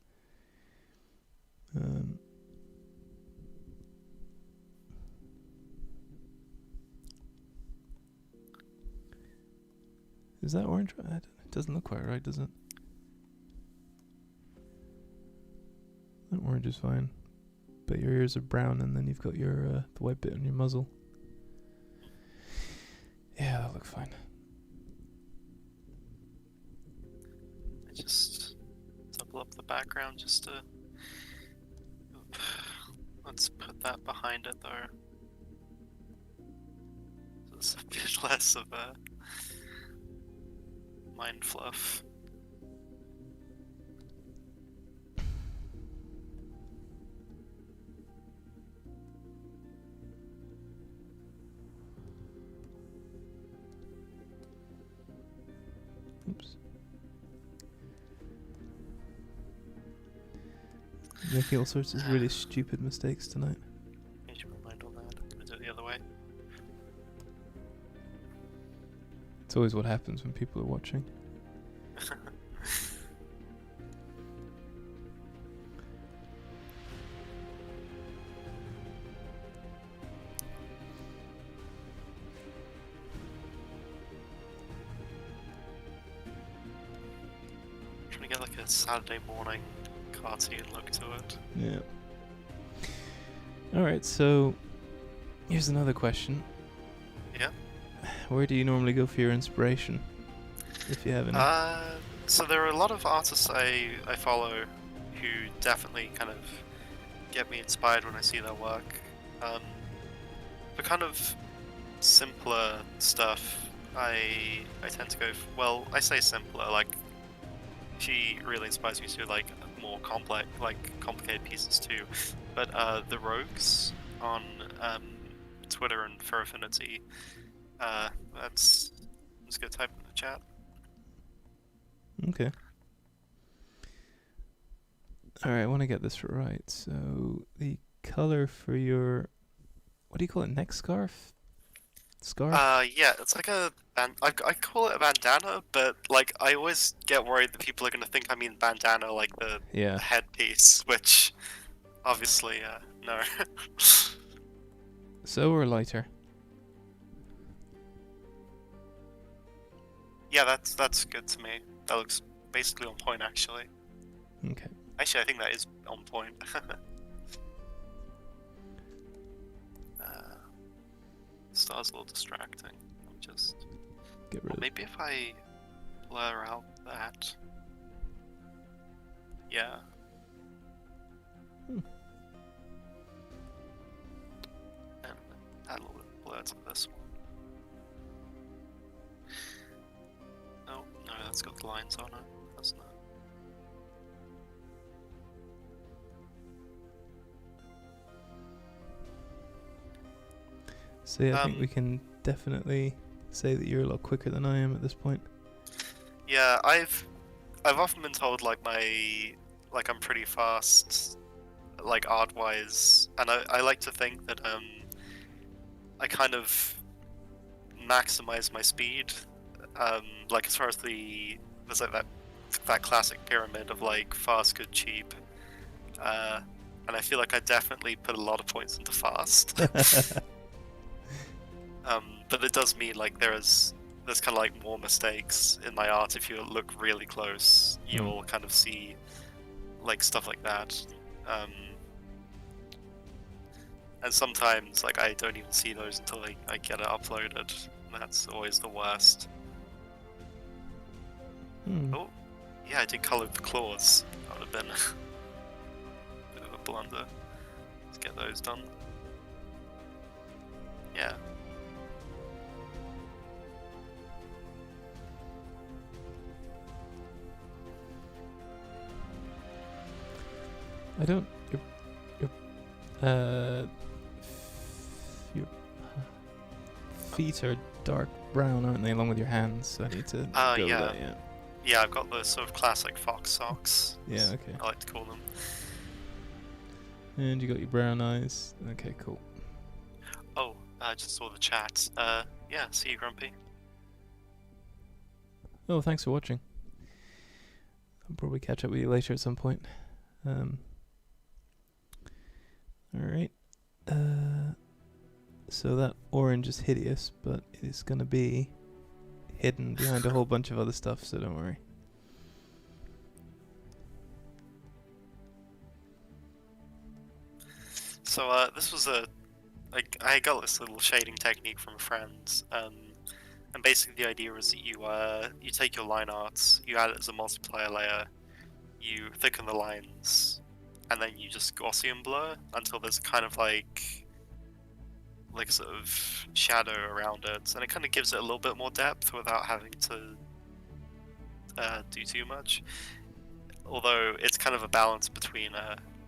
Is that orange? It doesn't look quite right, does it? That orange is fine. But your ears are brown and then you've got your the white bit on your muzzle. Yeah, that'll look fine. I just double up the background just to. Let's put that behind it though. So it's a bit less of a mind fluff. Oops. Making all sorts of really stupid mistakes tonight. Change my mind on that. I'm gonna do it the other way. It's always what happens when people are watching. Trying to get like a Saturday morning cartoon look to it. Yeah. Alright, so here's another question. Yeah. Where do you normally go for your inspiration? If you have any. So there are a lot of artists I follow who definitely kind of get me inspired when I see their work. For kind of simpler stuff, I tend to go. Well, I say simpler. Like, she really inspires me to do like more complicated pieces too. But the Rogues on Twitter and for Affinity, that's just go type in the chat. Okay. Alright, I want to get this right. So, the color for your... What do you call it? Neck scarf? Scarf? Yeah, it's like I call it a bandana, but like I always get worried that people are gonna think I mean bandana, like the Yeah. headpiece, which obviously, no. So or lighter? Yeah, that's good to me. That looks basically on point, actually. Okay. Actually, I think that is on point. Star's a little distracting. Let me just... Get rid of Maybe if I blur out that... Yeah. And add a little bit of blur to this one. Oh, no, that's got the lines on it. That's not. So yeah, I think we can definitely say that you're a lot quicker than I am at this point. Yeah, I've often been told like I'm pretty fast, like art-wise, and I like to think that I kind of maximize my speed. Like as far as there's like that classic pyramid of like fast, good, cheap, and I feel like I definitely put a lot of points into fast. But it does mean like there's kind of like more mistakes in my art. If you look really close, you'll kind of see like stuff like that. And sometimes like I don't even see those until I get it uploaded. And that's always the worst. Oh, yeah, I did color the claws. That would have been a bit of a blunder. Let's get those done. Yeah. I don't... Your feet are dark brown, aren't they, along with your hands? So I need to go with that, yeah. Yeah, I've got those sort of classic fox socks. Yeah, okay. I like to call them. And you got your brown eyes. Okay, cool. Oh, I just saw the chat. Yeah, see you, Grumpy. Oh, thanks for watching. I'll probably catch up with you later at some point. Alright. So that orange is hideous, but it is going to be hidden behind a whole bunch of other stuff, so don't worry. So, this was I got this little shading technique from a friend, and basically the idea is that you take your line art, you add it as a multiplier layer, you thicken the lines, and then you just Gaussian blur until there's kind of like sort of shadow around it, and it kind of gives it a little bit more depth without having to do too much. Although it's kind of a balance between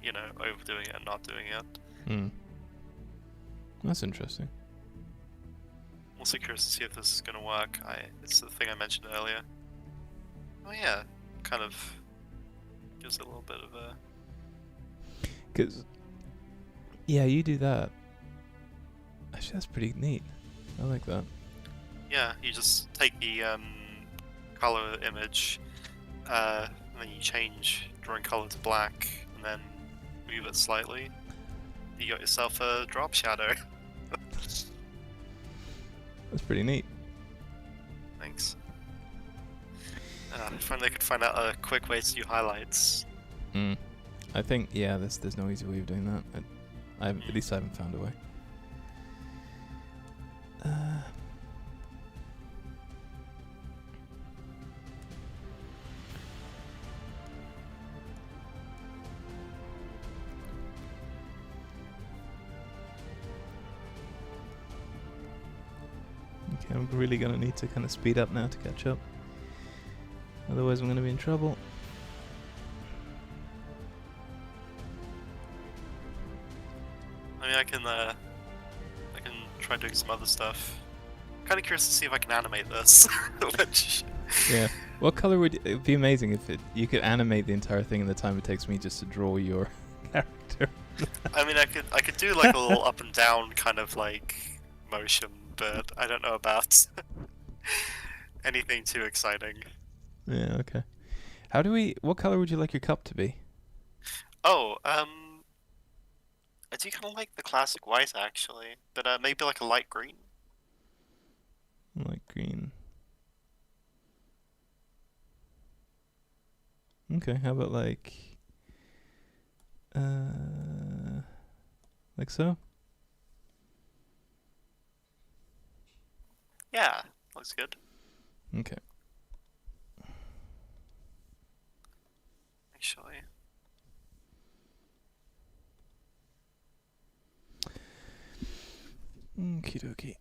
you know, overdoing it and not doing it. That's interesting. I'm also curious to see if this is going to work. It's the thing I mentioned earlier. Oh yeah, kind of gives it a little bit of a... Because, yeah, you do that. Actually, that's pretty neat. I like that. Yeah, you just take the color image, and then you change drawing color to black, and then move it slightly. You got yourself a drop shadow. That's pretty neat. Thanks. If only I could find out a quick way to do highlights. I think, yeah, there's no easy way of doing that. At least I haven't found a way. Okay, I'm really gonna need to kind of speed up now to catch up. Otherwise I'm gonna be in trouble. I mean, I can try doing some other stuff. Kind of curious to see if I can animate this. Which, Yeah. What color would it would be amazing if you could animate the entire thing in the time it takes me just to draw your character. I mean, I could do like a little up and down kind of like motion, but I don't know about anything too exciting. Yeah, okay. What color would you like your cup to be? Oh, I do kind of like the classic white actually, but maybe like a light green. Light green. Okay, how about like so? Yeah, looks good. Okay. Actually, Okie dokie.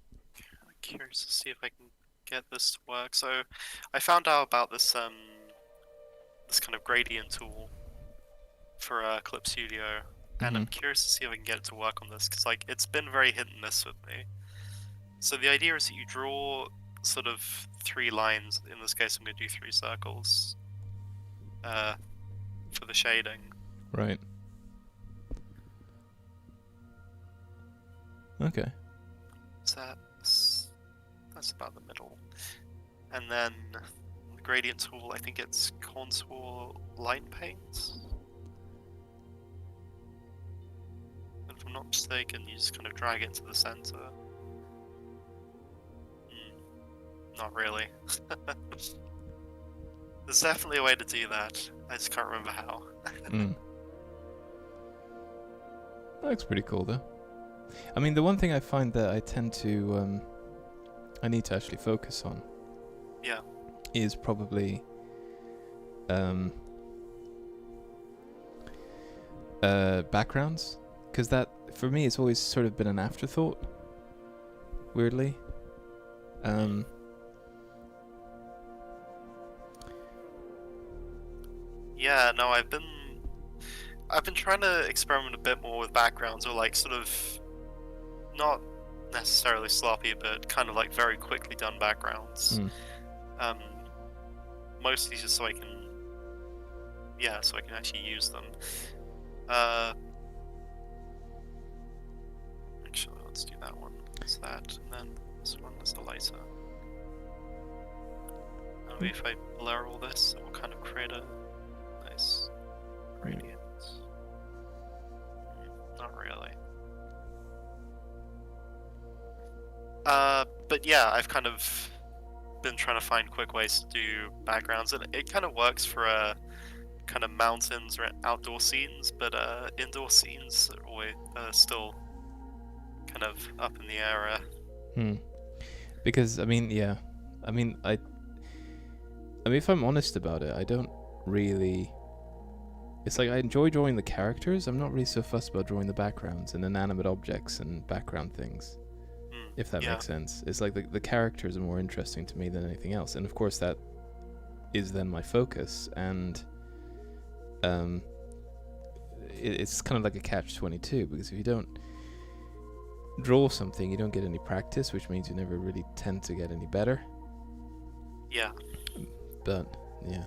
I'm curious to see if I can get this to work. So, I found out about this this kind of gradient tool for Clip Studio, and I'm curious to see if I can get it to work on this because like it's been very hit and miss with me. So the idea is that you draw sort of 3 lines. In this case, I'm going to do 3 circles for the shading. Right. Okay. So that's about the middle. And then the gradient tool, I think it's contour line paint. And if I'm not mistaken, you just kind of drag it into the center. Not really. There's definitely a way to do that. I just can't remember how. That looks pretty cool though. I mean, the one thing I find that I tend to I need to actually focus on. Yeah. Is probably backgrounds, because that for me it's always sort of been an afterthought. Weirdly. Yeah, no, I've been trying to experiment a bit more with backgrounds, or like sort of not necessarily sloppy, but kind of like very quickly done backgrounds. Mostly just so I can, so I can actually use them. Actually, let's do that one. It's that, and then this one is the lighter. Maybe if I blur all this, it will kind of create a nice gradient. Not really. But yeah, I've kind of been trying to find quick ways to do backgrounds, and it kind of works for kind of mountains or outdoor scenes, but indoor scenes are always still kind of up in the air. Because I mean, if I'm honest about it, I don't really. It's like I enjoy drawing the characters. I'm not really so fussed about drawing the backgrounds and inanimate objects and background things. If that makes sense. It's like the characters are more interesting to me than anything else. And of course that is then my focus. And it's kind of like a catch-22, because if you don't draw something, you don't get any practice, which means you never really tend to get any better. Yeah. But, yeah.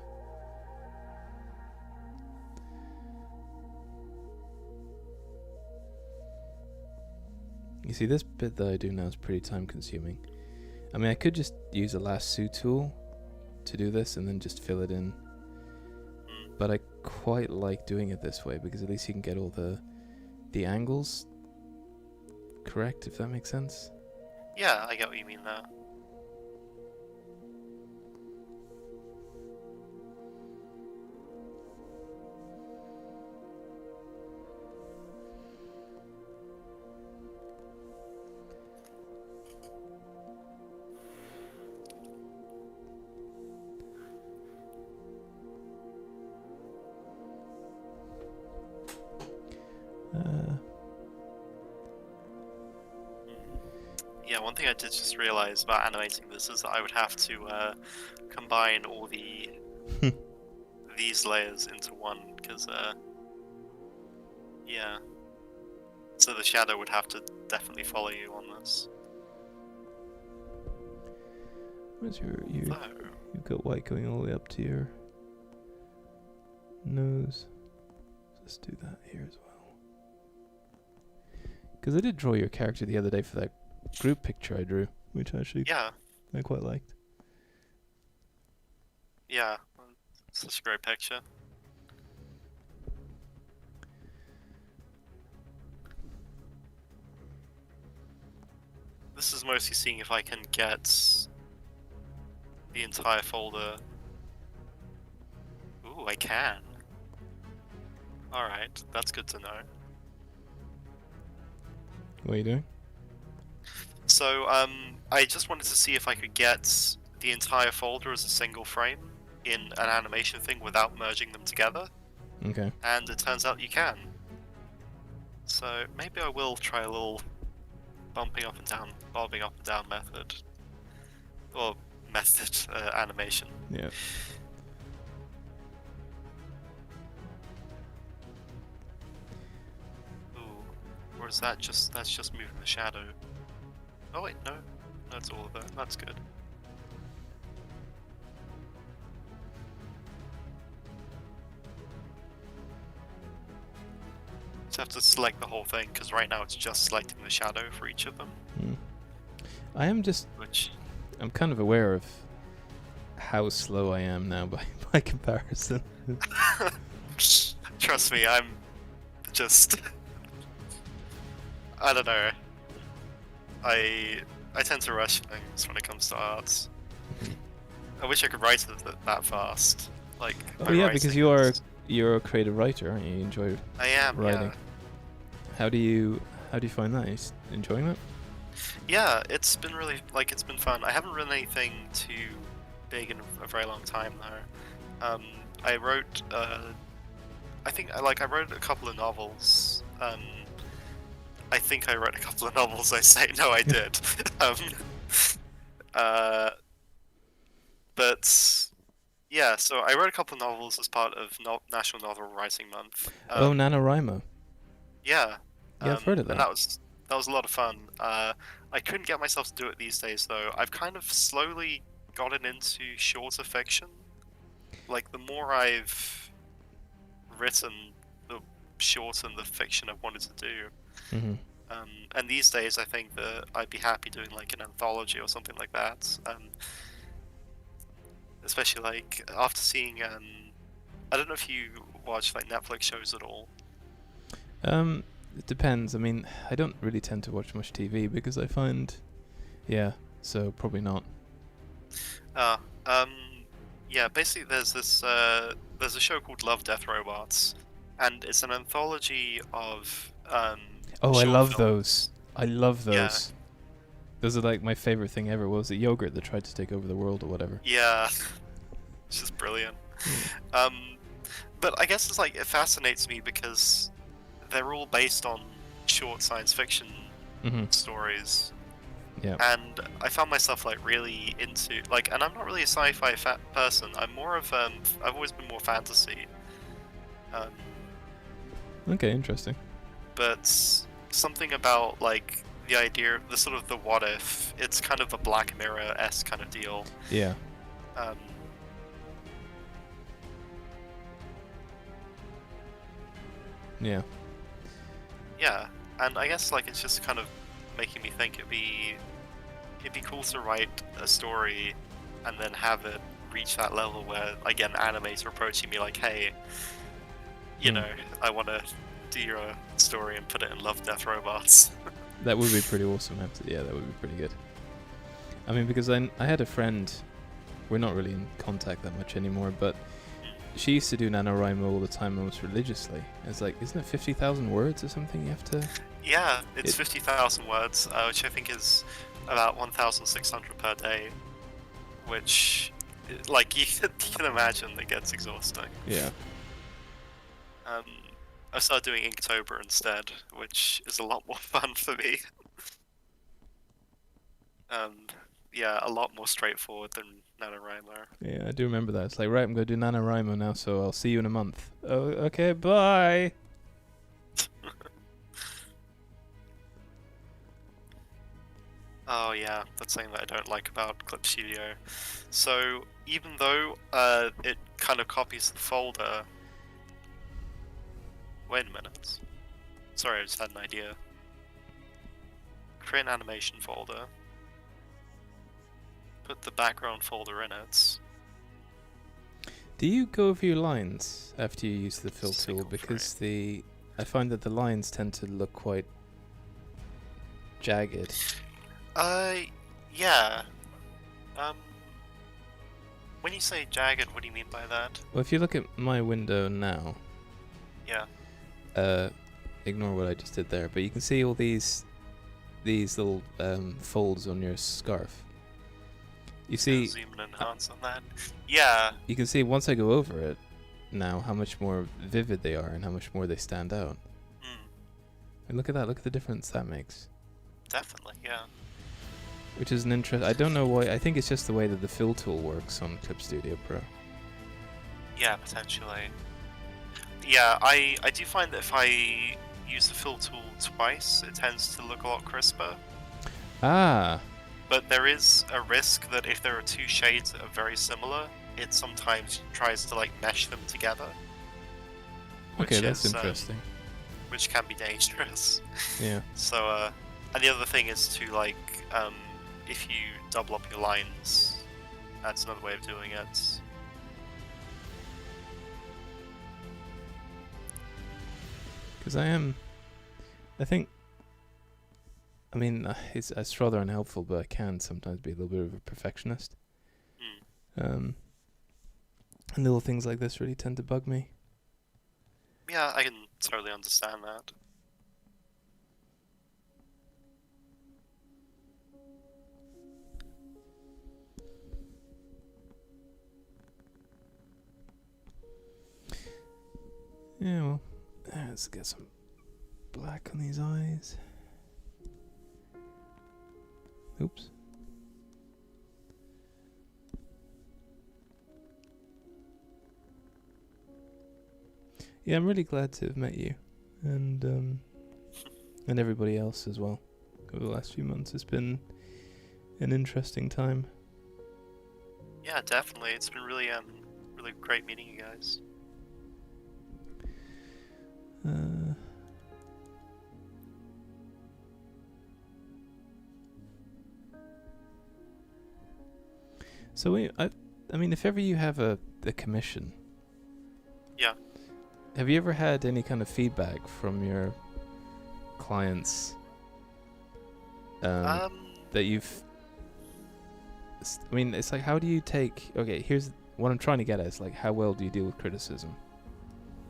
You see, this bit that I do now is pretty time consuming. I mean, I could just use a lasso tool to do this and then just fill it in. But I quite like doing it this way, because at least you can get all the angles correct, if that makes sense. Yeah, I get what you mean there. Yeah, one thing I did just realize about animating this is that I would have to combine all these layers into one, because so the shadow would have to definitely follow you on this. Where's your got white going all the way up to your nose. Let's do that here as well. Because I did draw your character the other day for that group picture I drew, which actually I quite liked. Yeah, such a great picture. This is mostly seeing if I can get the entire folder. Ooh, I can. Alright, that's good to know. What are you doing? So, I just wanted to see if I could get the entire folder as a single frame in an animation thing without merging them together. Okay. And it turns out you can. So, maybe I will try a little bobbing up and down method. Or method, animation. Yeah. Ooh. Or is that that's just moving the shadow? Oh wait, no. That's all of it. That's good. Just have to select the whole thing, because right now it's just selecting the shadow for each of them. I am just... Which... I'm kind of aware of how slow I am now by comparison. Trust me, I'm just... I don't know. I tend to rush things when it comes to art. I wish I could write it that fast. Like, oh yeah, because you're a creative writer, aren't you? You enjoy writing. Yeah. How do you find that? Are you enjoying that? Yeah, it's been really, it's been fun. I haven't written anything too big in a very long time though. I wrote, I wrote a couple of novels. I think I wrote a couple of novels, I say. No, I did. But, yeah, so I wrote a couple of novels as part of National Novel Writing Month. Oh, NaNoWriMo. Yeah. Yeah, I've heard of that. And that was a lot of fun. I couldn't get myself to do it these days, though. I've kind of slowly gotten into shorter fiction. Like, the more I've written, the shorter the fiction I've wanted to do. Mm-hmm. And these days, I think that I'd be happy doing, like, an anthology or something like that. Especially, like, after seeing, I don't know if you watch, like, Netflix shows at all. It depends. I mean, I don't really tend to watch much TV because I find... Yeah, so probably not. Yeah, basically there's this, there's a show called Love, Death, Robots, and it's an anthology of, oh, I love films. those. I love those. Yeah. Those are like my favorite thing ever. What was it, yogurt that tried to take over the world or whatever? Yeah, it's just brilliant. But I guess it's like, it fascinates me because they're all based on short science fiction stories. Yeah. And I found myself like really into and I'm not really a sci-fi person. I'm more of I've always been more fantasy. Okay, interesting. But something about like the idea, the sort of the what if, it's kind of a Black Mirror-esque kind of deal. Yeah. Yeah. Yeah, and I guess like it's just kind of making me think it'd be cool to write a story and then have it reach that level where again animes are approaching me like, hey, you know, I want to do your story and put it in Love, Death, Robots. That would be pretty awesome. Yeah, that would be pretty good. I mean, because I had a friend, we're not really in contact that much anymore, but she used to do NaNoWriMo all the time, almost religiously. It's like, isn't it 50,000 words or something you have to... Yeah, it's 50,000 words, which I think is about 1,600 per day, which, like, you can imagine it gets exhausting. Yeah. I started doing Inktober instead, which is a lot more fun for me. Yeah, a lot more straightforward than NaNoWriMo. Yeah, I do remember that. It's like, right, I'm going to do NaNoWriMo now, so I'll see you in a month. Oh, okay, bye! Oh yeah, that's something that I don't like about Clip Studio. So even though it kind of copies the folder. Wait a minute. Sorry, I just had an idea. Create an animation folder. Put the background folder in it. Do you go over your lines after you use the fill tool? Single Because I find that the lines tend to look quite jagged. Yeah. When you say jagged, what do you mean by that? Well, if you look at my window now, Yeah. Ignore what I just did there, but you can see all these little folds on your scarf. You see, Zoom and enhance on that. Yeah. you can see once I go over it now how much more vivid they are and how much more they stand out. And look at that, look at the difference that makes. Definitely, yeah. Which is an interest. I don't know why. I think it's just the way that the fill tool works on Clip Studio Pro. Yeah, potentially. Yeah, I do find that if I use the fill tool twice, it tends to look a lot crisper. Ah, But there is a risk that if there are two shades that are very similar, it sometimes tries to like mesh them together. okay, that's interesting. Which can be dangerous. Yeah. So, and the other thing is to like, if you double up your lines, that's another way of doing it. Because I think, I mean, it's rather unhelpful, but I can sometimes be a little bit of a perfectionist. And little things like this really tend to bug me. Yeah, I can totally understand that. Yeah, well, let's get some black on these eyes. Oops. Yeah, I'm really glad to have met you, and everybody else as well. Over the last few months, it's been an interesting time. Yeah, definitely. It's been really really great meeting you guys. So I mean, if ever you have a commission, Yeah. have you ever had any kind of feedback from your clients that you've? I mean, it's like, how do you take? Okay, here's what I'm trying to get at: is like, how well do you deal with criticism?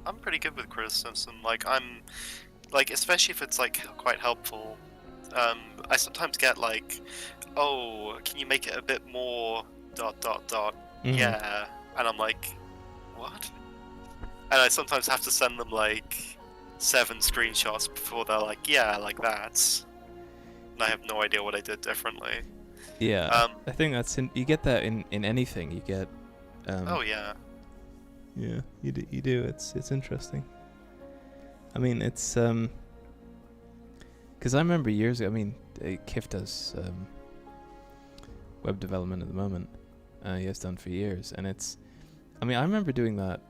I'm pretty good with criticism. Like, I'm, like, especially if it's like quite helpful. I sometimes get like, oh, can you make it a bit more ... Mhm. Yeah, and I'm like, what? And I sometimes have to send them like 7 screenshots before they're like, yeah, like that. And I have no idea what I did differently. Yeah, I think you get that in anything. You get. Oh yeah. Yeah, you do. It's interesting. I mean, it's because I remember years ago. I mean, Kif does web development at the moment. He has done for years, and it's. I mean, I remember doing that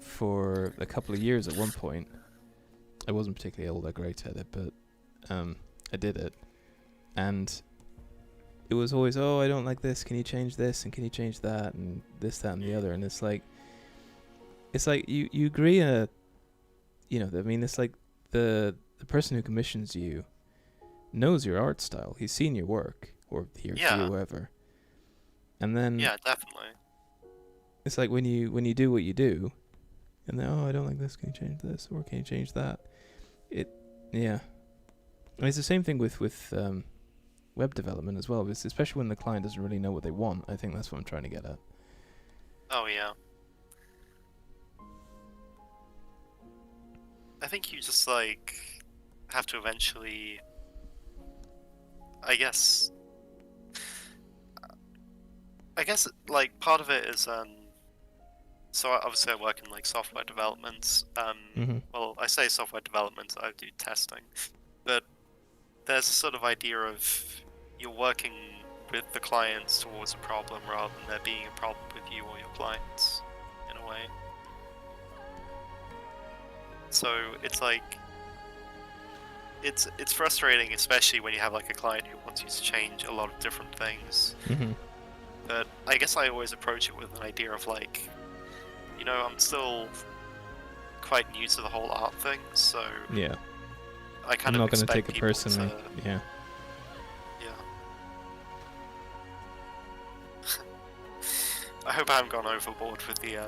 for a couple of years at one point. I wasn't particularly all that great at it, but I did it, and it was always, oh, I don't like this. Can you change this? And can you change that? And this, that, and the other. And it's like you agree. I mean, it's like the person who commissions you knows your art style. He's seen your work, or he or she, or whoever. And then Yeah, definitely. it's like when you do what you do, and then, oh, I don't like this. Can you change this? Or can you change that? Yeah. I mean, it's the same thing with web development as well. It's especially when the client doesn't really know what they want. I think that's what I'm trying to get at. Oh yeah. I think you just like have to eventually, I guess like part of it is so obviously I work in like software development. Well, I say software development, I do testing, but there's a sort of idea of you're working with the clients towards a problem rather than there being a problem with you or your clients, in a way. So it's like, it's frustrating, especially when you have like a client who wants you to change a lot of different things. Mm-hmm. But I guess I always approach it with an idea of like, you know, I'm still quite new to the whole art thing, so Yeah. I kind I'm of not going to expect take it people personally. to, Yeah. yeah. I hope I haven't gone overboard with the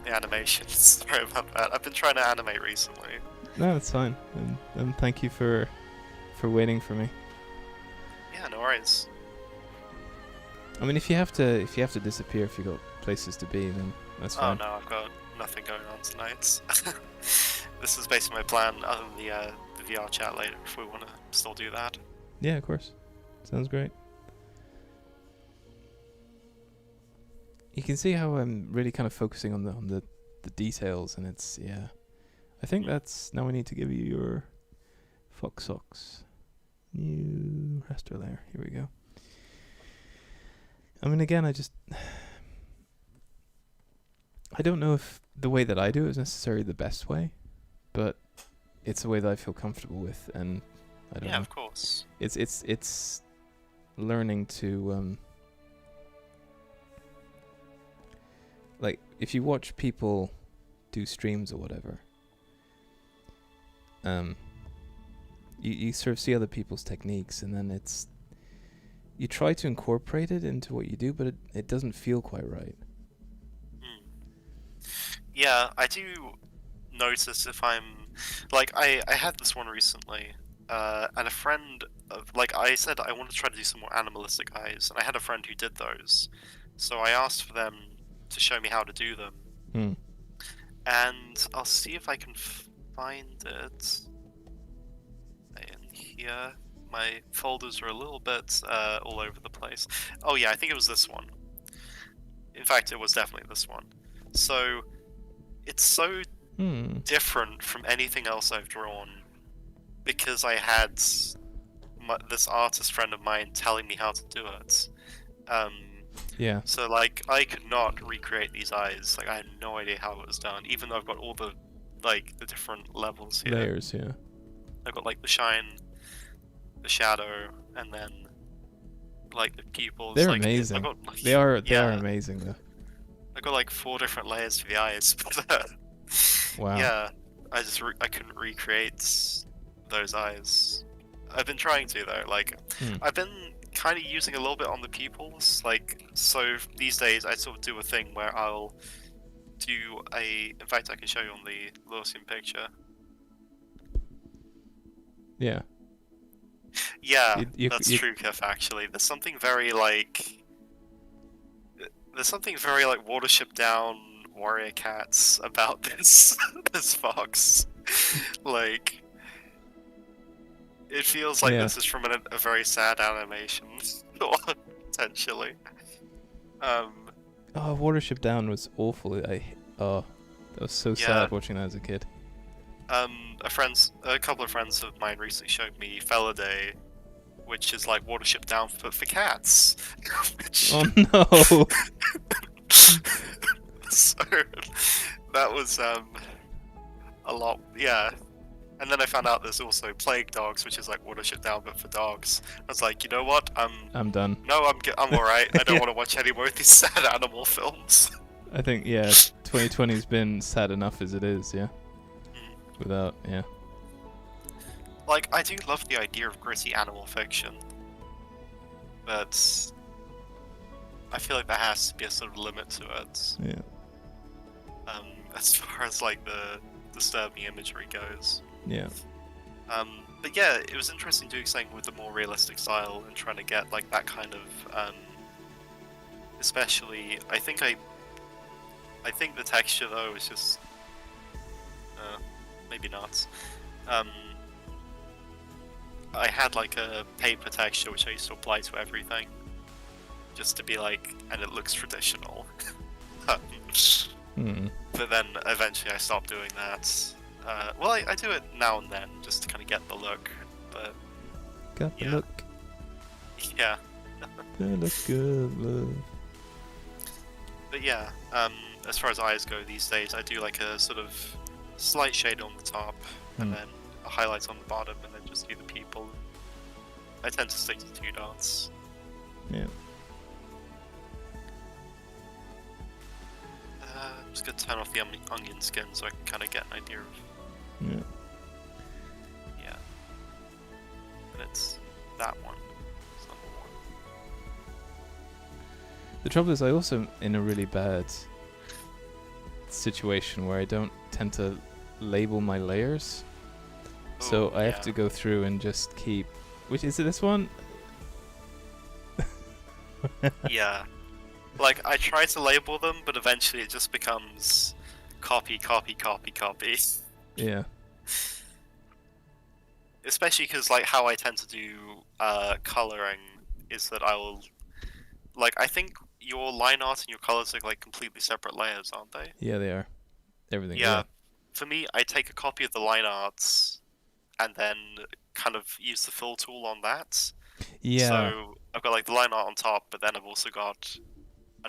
animations. Sorry about that. I've been trying to animate recently. No, that's fine. And thank you for waiting for me. Yeah, no worries. I mean, if you have to disappear, if you got places to be, then that's Oh fine. no, I've got nothing going on tonight. This is basically my plan, other than the VR chat later, if we want to still do that. Yeah, of course. Sounds great. You can see how I'm really kind of focusing on the details, and it's, yeah. I think that's, now we need to give you your Fox Socks. New raster layer. Here we go. I mean, again, I don't know if the way that I do it is necessarily the best way, but it's a way that I feel comfortable with, and I don't know. Yeah, of course. It's learning to like, if you watch people do streams or whatever, you sort of see other people's techniques, and then you try to incorporate it into what you do, but it doesn't feel quite right. Yeah, I do notice if I'm like, I had this one recently, and a friend of, like, I said I want to try to do some more Animalistic Eyes, and I had a friend who did those, so I asked for them to show me how to do them, and I'll see if I can find it in here. My folders are a little bit all over the place. Oh yeah, I think it was this one. In fact, it was definitely this one. So it's so different from anything else I've drawn, because I had this artist friend of mine telling me how to do it. Yeah. So like, I could not recreate these eyes. Like, I had no idea how it was done, even though I've got all the different levels here. Layers, yeah. I've got like the shine, the shadow, and then like the pupils. They're like, amazing. I've got, like, they are amazing though. I got like 4 different layers for the eyes. But, wow. yeah, I couldn't recreate those eyes. I've been trying to though. Like, I've been kind of using a little bit on the pupils. Like, so these days I sort of do a thing where I'll do in fact, I can show you on the Lorcian picture. Yeah. Yeah, that's true, Kef, actually. There's something very like Watership Down warrior cats about this this fox. Like, it feels like this is from a very sad animation, potentially. Oh, Watership Down was awful. That was so sad watching that as a kid. A couple of friends of mine recently showed me Feladay, which is like Watership Down but for cats. Oh no! So that was a lot, yeah. And then I found out there's also Plague Dogs, which is like Watership Down but for dogs. I was like, you know what? I'm done. No, I'm alright. I don't want to watch any more of these sad animal films. I think 2020's been sad enough as it is. Yeah. Without Like, I do love the idea of gritty animal fiction, but I feel like there has to be a sort of limit to it. Yeah. As far as like the disturbing imagery goes. Yeah. But yeah, it was interesting doing something with a more realistic style and trying to get like that kind of, especially, I think the texture though is just, maybe not. I had like a paper texture which I used to apply to everything, just to be like, and it looks traditional. But then eventually I stopped doing that. Well, I do it now and then just to kind of get the look, but got the look. Yeah. That looks good, love. But yeah, as far as eyes go these days, I do like a sort of slight shade on the top, and then a highlight on the bottom, and then just do the pupil. I tend to stick to 2 dots. Yeah. I'm just gonna turn off the onion skin so I can kind of get an idea of. Yeah. Yeah. And it's that one. It's number 1. The trouble is, I also in a really bad situation where I don't tend to label my layers, so I have to go through and just keep. Which is it? This one? Yeah. Like, I try to label them, but eventually it just becomes copy, copy, copy, copy. Yeah. Especially because, like, how I tend to do coloring is that I will... Like, I think your line art and your colors are, like, completely separate layers, aren't they? Yeah, they are. Everything. Yeah. For me, I take a copy of the line arts and then kind of use the fill tool on that. Yeah. So I've got, like, the line art on top, but then I've also got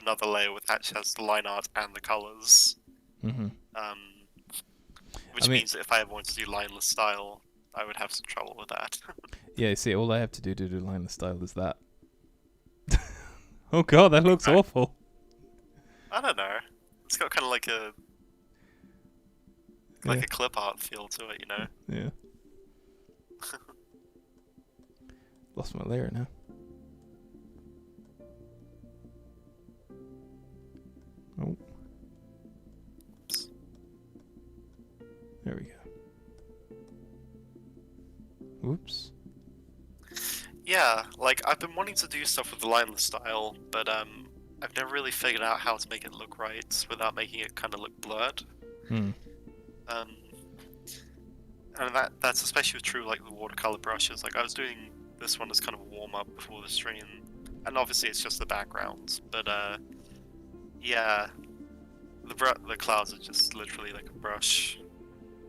another layer which actually has the line art and the colors. Mm-hmm. Which means that if I ever wanted to do lineless style, I would have some trouble with that. Yeah, you see, all I have to do lineless style is that. Oh god, that looks awful. I don't know. It's got kind of like a a clip art feel to it, you know? Yeah. Lost my layer now. Oh. There we go. Whoops. Yeah, like, I've been wanting to do stuff with the lineless style, but I've never really figured out how to make it look right without making it kind of look blurred. And that's especially true, like, the watercolor brushes. Like, I was doing this one as kind of a warm-up before the stream, and obviously it's just the background, but yeah, the clouds are just literally like a brush.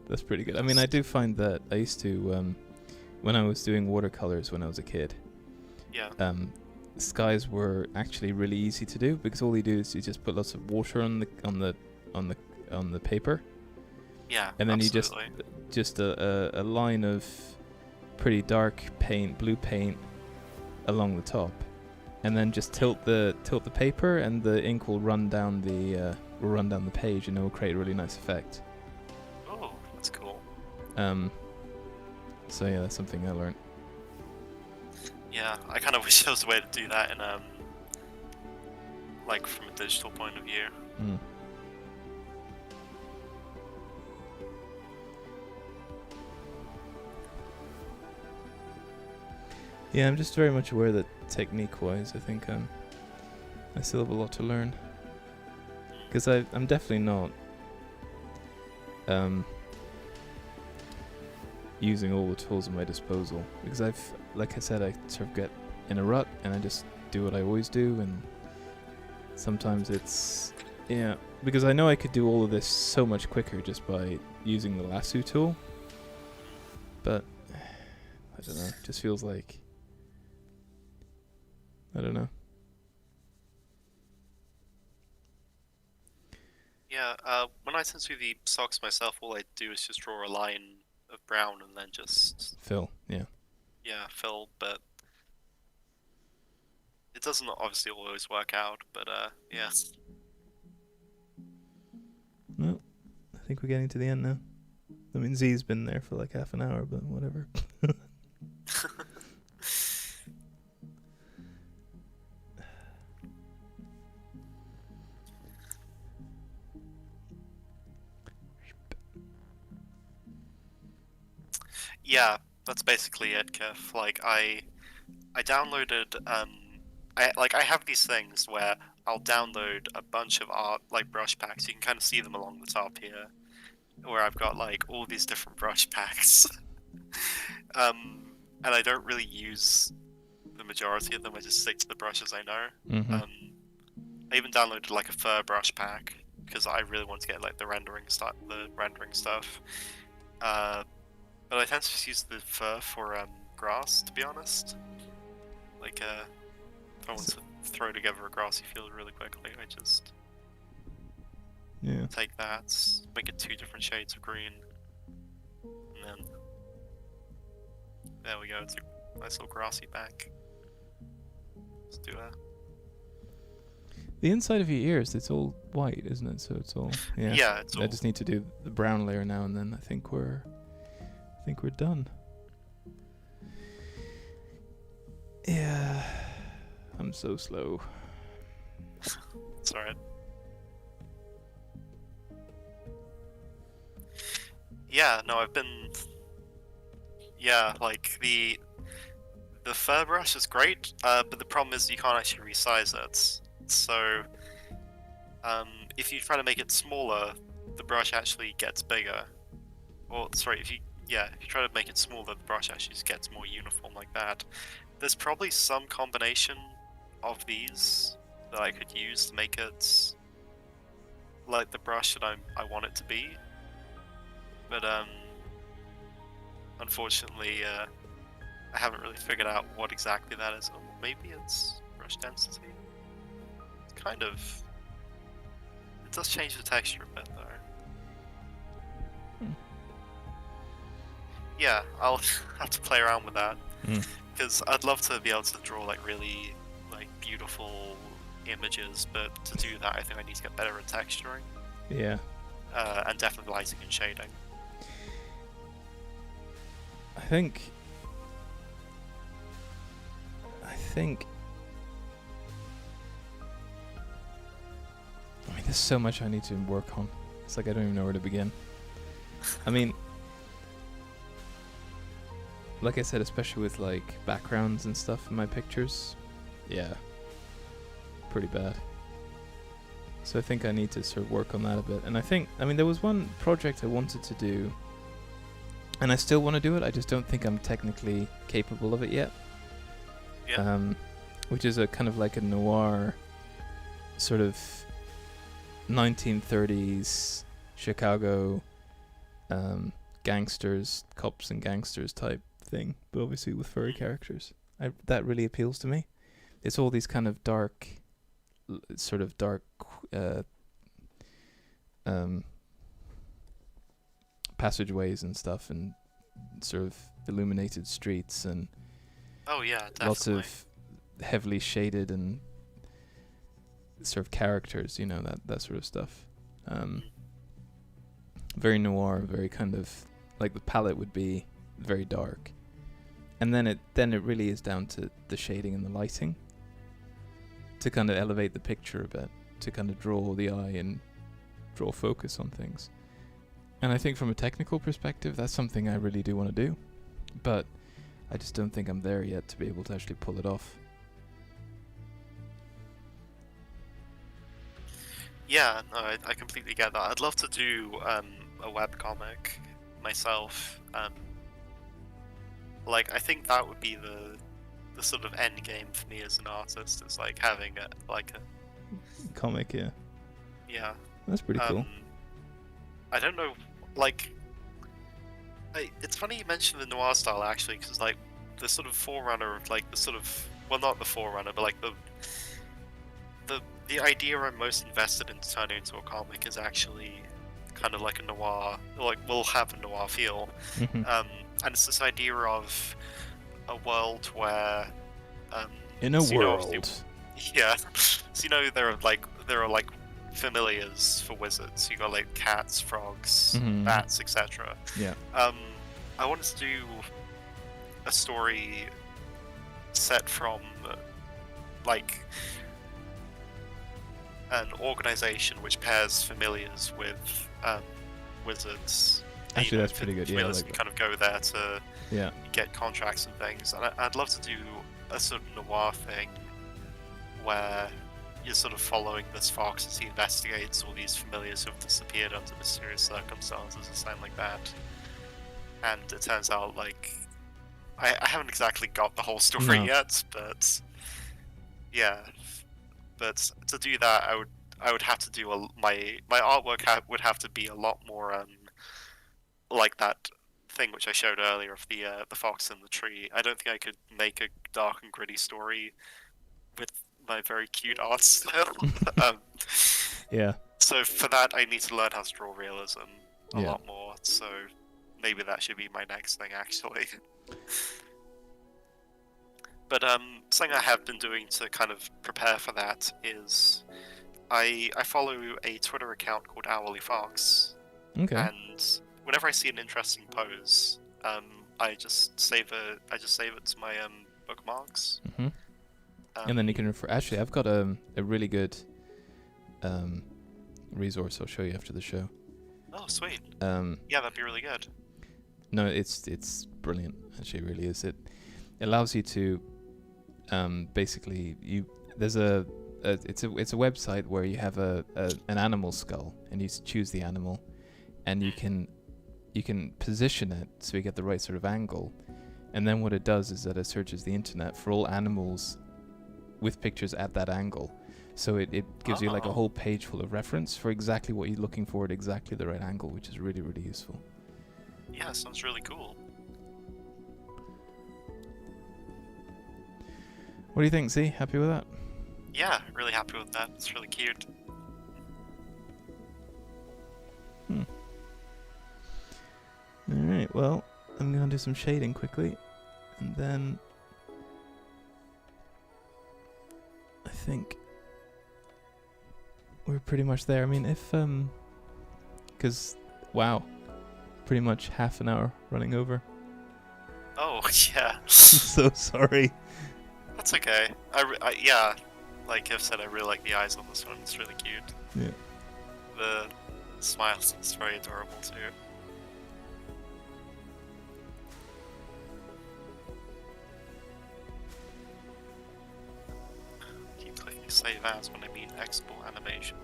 That's pretty good. I mean, I do find that I used to, when I was doing watercolors when I was a kid, skies were actually really easy to do because all you do is you just put lots of water on the paper. Yeah, and then absolutely. you just a line of pretty dark paint, blue paint, along the top, and then just tilt the paper, and the ink will run down the page, and it will create a really nice effect. Oh, that's cool. So yeah, that's something I learned. Yeah, I kind of wish there was a way to do that in like from a digital point of view. Yeah, I'm just very much aware that technique-wise, I think I still have a lot to learn. Because I'm definitely not using all the tools at my disposal. Because like I said, I sort of get in a rut and I just do what I always do, and sometimes it's... Yeah, because I know I could do all of this so much quicker just by using the lasso tool. But, I don't know, it just feels like... I don't know. Yeah, when I tend to do the socks myself, all I do is just draw a line of brown and then just... Fill, yeah. Yeah, fill, but... It doesn't obviously always work out, but yeah. Well, I think we're getting to the end now. I mean, Zee's been there for like half an hour, but whatever. Yeah, that's basically it, Kev. Like, I downloaded, I have these things where I'll download a bunch of art, like, brush packs. You can kind of see them along the top here, where I've got, like, all these different brush packs. And I don't really use the majority of them, I just stick to the brushes I know. Mm-hmm. I even downloaded, like, a fur brush pack, because I really want to get, like, the rendering stuff. But I tend to just use the fur for grass, to be honest. Like, if I want to throw together a grassy field really quickly, I just take that, make it 2 different shades of green, and then there we go. It's a nice little grassy bank. Let's do that. The inside of your ears, it's all white, isn't it? So it's all Yeah. It's all... I just need to do the brown layer now, and then I think we're done. Yeah, I'm so slow. It's alright. Yeah, no, I've been... Yeah, like, the fur brush is great, but the problem is you can't actually resize it. So, if you try to make it smaller, the brush actually gets bigger. Or, sorry, if you try to make it smaller, the brush actually just gets more uniform like that. There's probably some combination of these that I could use to make it like the brush that I want it to be. But, unfortunately, I haven't really figured out what exactly that is. Or maybe it's brush density. It's kind of... It does change the texture a bit, though. Yeah, I'll have to play around with that. Because I'd love to be able to draw, like, really, like, beautiful images, but to do that, I think I need to get better at texturing. Yeah. And definitely lighting and shading. I think I mean, there's so much I need to work on. It's like I don't even know where to begin. I mean, like I said, especially with like backgrounds and stuff in my pictures, yeah, pretty bad. So I think I need to sort of work on that a bit. And I mean, there was one project I wanted to do, and I still want to do it. I just don't think I'm technically capable of it yet. Yeah. Which is a kind of like a noir sort of 1930s Chicago gangsters, cops and gangsters type thing, but obviously with furry characters. That really appeals to me. It's all these kind of dark passageways and stuff, and sort of illuminated streets, and lots of heavily shaded and sort of characters, you know, that sort of stuff. Very noir, very kind of like the palette would be very dark, and then it really is down to the shading and the lighting to kind of elevate the picture a bit, to kind of draw the eye and draw focus on things. And I think from a technical perspective, that's something I really do want to do, but I just don't think I'm there yet to be able to actually pull it off. Yeah, no, I completely get that. I'd love to do a webcomic myself. Like, I think that would be the sort of end game for me as an artist, is like having a comic. Yeah, that's pretty cool. I don't know, like, it's funny you mentioned the noir style, actually, because like the sort of forerunner of like the sort of, well, not the forerunner, but like the idea I'm most invested in turning into a comic is actually kind of like a noir, like will have a noir feel. And it's this idea of a world where in a world, yeah, so you know there are like familiars for wizards. You got like cats, frogs, bats, etc. Yeah. I wanted to do a story set from like an organization which pairs familiars with wizards. Actually, that's pretty good. Yeah, like kind of go there to get contracts and things. And I'd love to do a sort of noir thing where you're sort of following this fox as he investigates all these familiars who have disappeared under mysterious circumstances or something like that. And it turns out, like, I haven't exactly got the whole story yet, but yeah. But to do that, I would have to do my artwork would have to be a lot more like that thing which I showed earlier of the fox in the tree, I don't think I could make a dark and gritty story with my very cute art style. um, Yeah. so for that, I need to learn how to draw realism a Yeah. lot more. So maybe that should be my next thing, actually. But something I have been doing to kind of prepare for that is I follow a Twitter account called Hourly Fox, Okay. and whenever I see an interesting pose, I just save it to my bookmarks. Mm-hmm. And then you can refer. Actually, I've got a really good resource I'll show you after the show. Oh, sweet. Yeah, that'd be really good. No, it's brilliant. Actually, it really is. It allows you to basically there's it's a website where you have an animal skull, and you choose the animal, and you can position it so you get the right sort of angle, and then what it does is that it searches the internet for all animals with pictures at that angle, so it gives you like a whole page full of reference for exactly what you're looking for at exactly the right angle, which is really, really useful. Yeah, sounds really cool. What do you think, Zee? Happy with that? Yeah, really happy with that. It's really cute. Alright, well, I'm going to do some shading quickly, and then I think we're pretty much there. I mean, if, because, wow, pretty much half an hour running over. Oh, yeah. I'm so sorry. That's okay. Yeah, like I've said, I really like the eyes on this one. It's really cute. Yeah. The smile is very adorable too. Keep clicking save as when I mean export animation.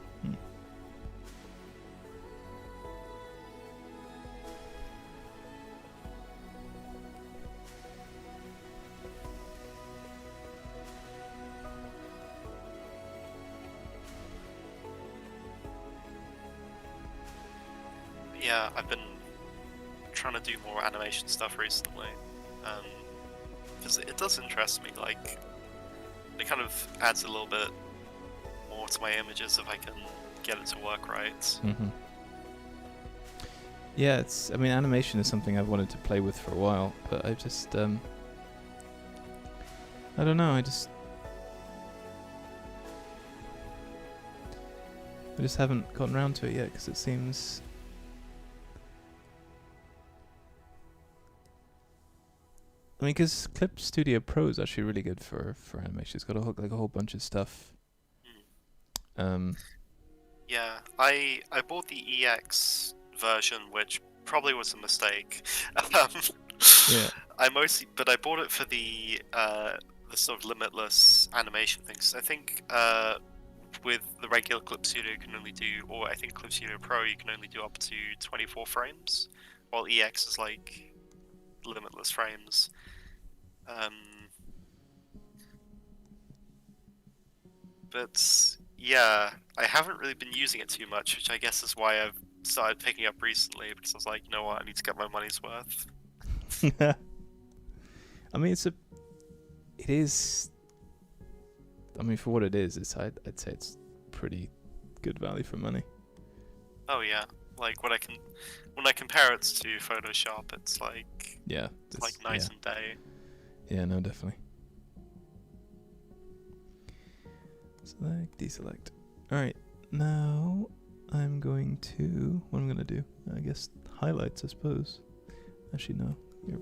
Yeah, I've been trying to do more animation stuff recently, because it does interest me. Like, it kind of adds a little bit more to my images if I can get it to work right. Mm-hmm. Yeah, I mean, animation is something I've wanted to play with for a while, but I just, I don't know, I just haven't gotten around to it yet, because it seems... I mean, because Clip Studio Pro is actually really good for animation. It's got a whole bunch of stuff. Yeah, I bought the EX version, which probably was a mistake. Yeah. I bought it for the sort of limitless animation things. I think with the regular Clip Studio you can only do, or I think Clip Studio Pro you can only do up to 24 frames, while EX is like limitless frames. But yeah, I haven't really been using it too much, which I guess is why I've started picking up recently, because I was like, you know what, I need to get my money's worth. I mean, it is. I mean, for what it is, I'd say it's pretty good value for money. Oh yeah, like when I compare it to Photoshop, it's like it's like night and day. Yeah, no, definitely. Select, deselect. Alright, now I'm going to... What I'm going to do? I guess highlights, I suppose. Actually, no. Your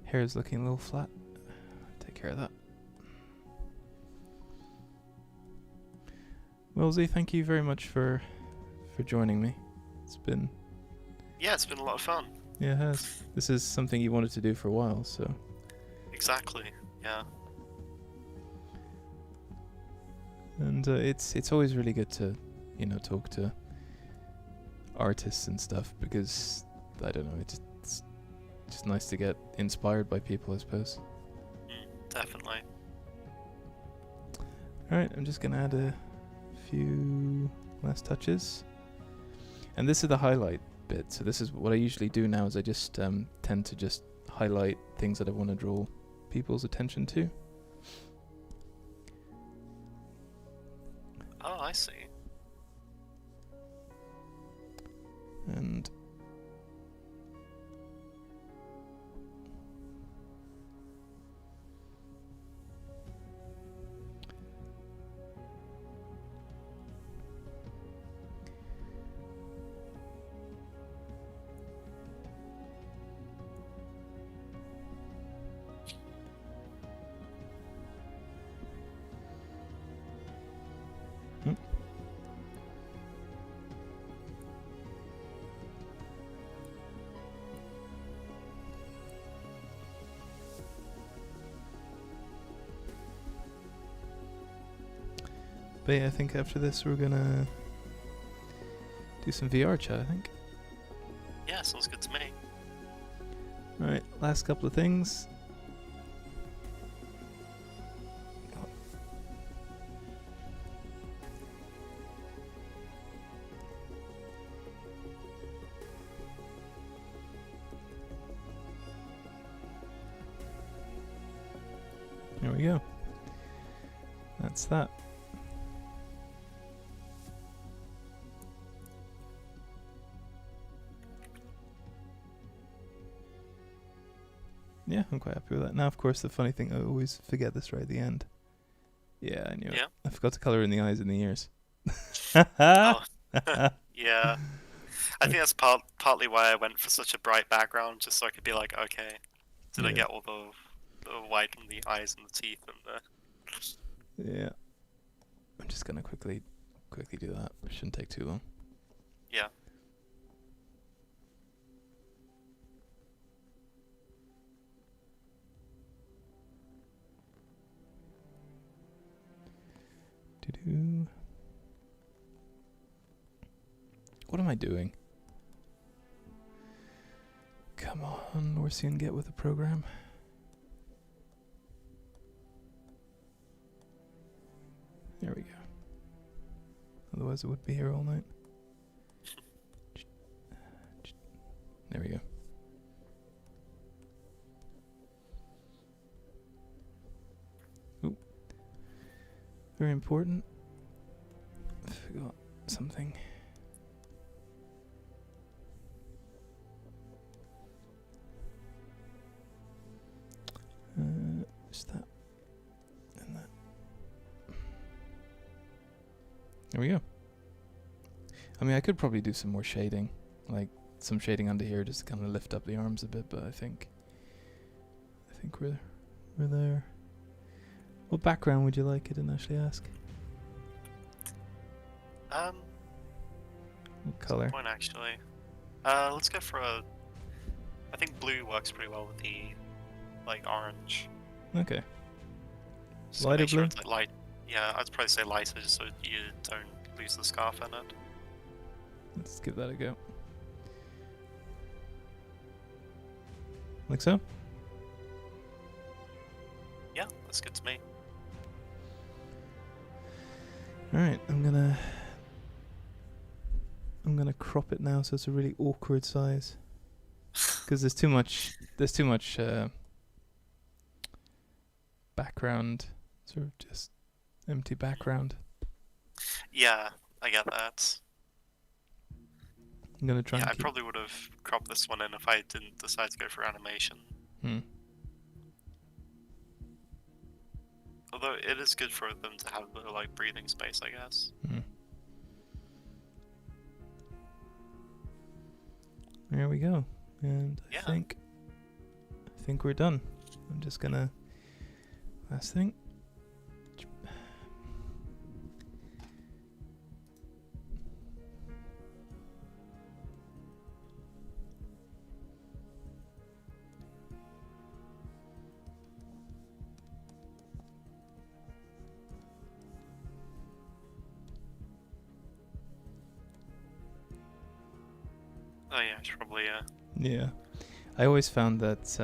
hair is looking a little flat. Take care of that. Well, Zee, thank you very much for joining me. It's been... Yeah, it's been a lot of fun. Yeah, it has. This is something you wanted to do for a while, so... Exactly, yeah. And it's always really good to, talk to artists and stuff, because, I don't know, it's just nice to get inspired by people, I suppose. Definitely. Alright, I'm just going to add a few last touches. And this is the highlight bit. So this is what I usually do now, is I just tend to just highlight things that I want to draw people's attention to. Oh, I see. And but yeah, I think after this we're gonna do some VR chat, I think. Yeah, sounds good to me. Alright, last couple of things. There we go. That's that. Yeah, I'm quite happy with that. Now, of course, the funny thing, I always forget this right at the end. Yeah, I knew it. Yeah. I forgot to colour in the eyes and the ears. Oh. Yeah. I think that's partly why I went for such a bright background, just so I could be like, okay, did I Yeah. get all the white in the eyes and the teeth and the... Yeah. I'm just gonna quickly do that. It shouldn't take too long. Yeah. Doo-doo. What am I doing? Come on, Lorcian, get with the program. There we go. Otherwise it would be here all night. There we go. Ooh. Very important. I forgot something. Just that and that. There we go. I mean, I could probably do some more shading, like some shading under here, just to kind of lift up the arms a bit. But I think we're there. What background would you like? I didn't actually ask. What color? Point actually. Let's go for a... I think blue works pretty well with the, like, orange. Okay. So Lighter make sure blue? it's, like, light. Yeah, I'd probably say lighter, just so you don't lose the scarf in it. Let's give that a go. Like so? Yeah, that's good to me. Alright, I'm gonna crop it now so it's a really awkward size. Because there's too much background, sort of just empty background. Yeah, I get that. I'm gonna try Yeah, and I keep... probably would have cropped this one in if I didn't decide to go for animation. Although it is good for them to have a little, like, breathing space, I guess. There we go. And Yeah. I think we're done. I'm just gonna... Last thing. Oh yeah, it's probably, Yeah. I always found that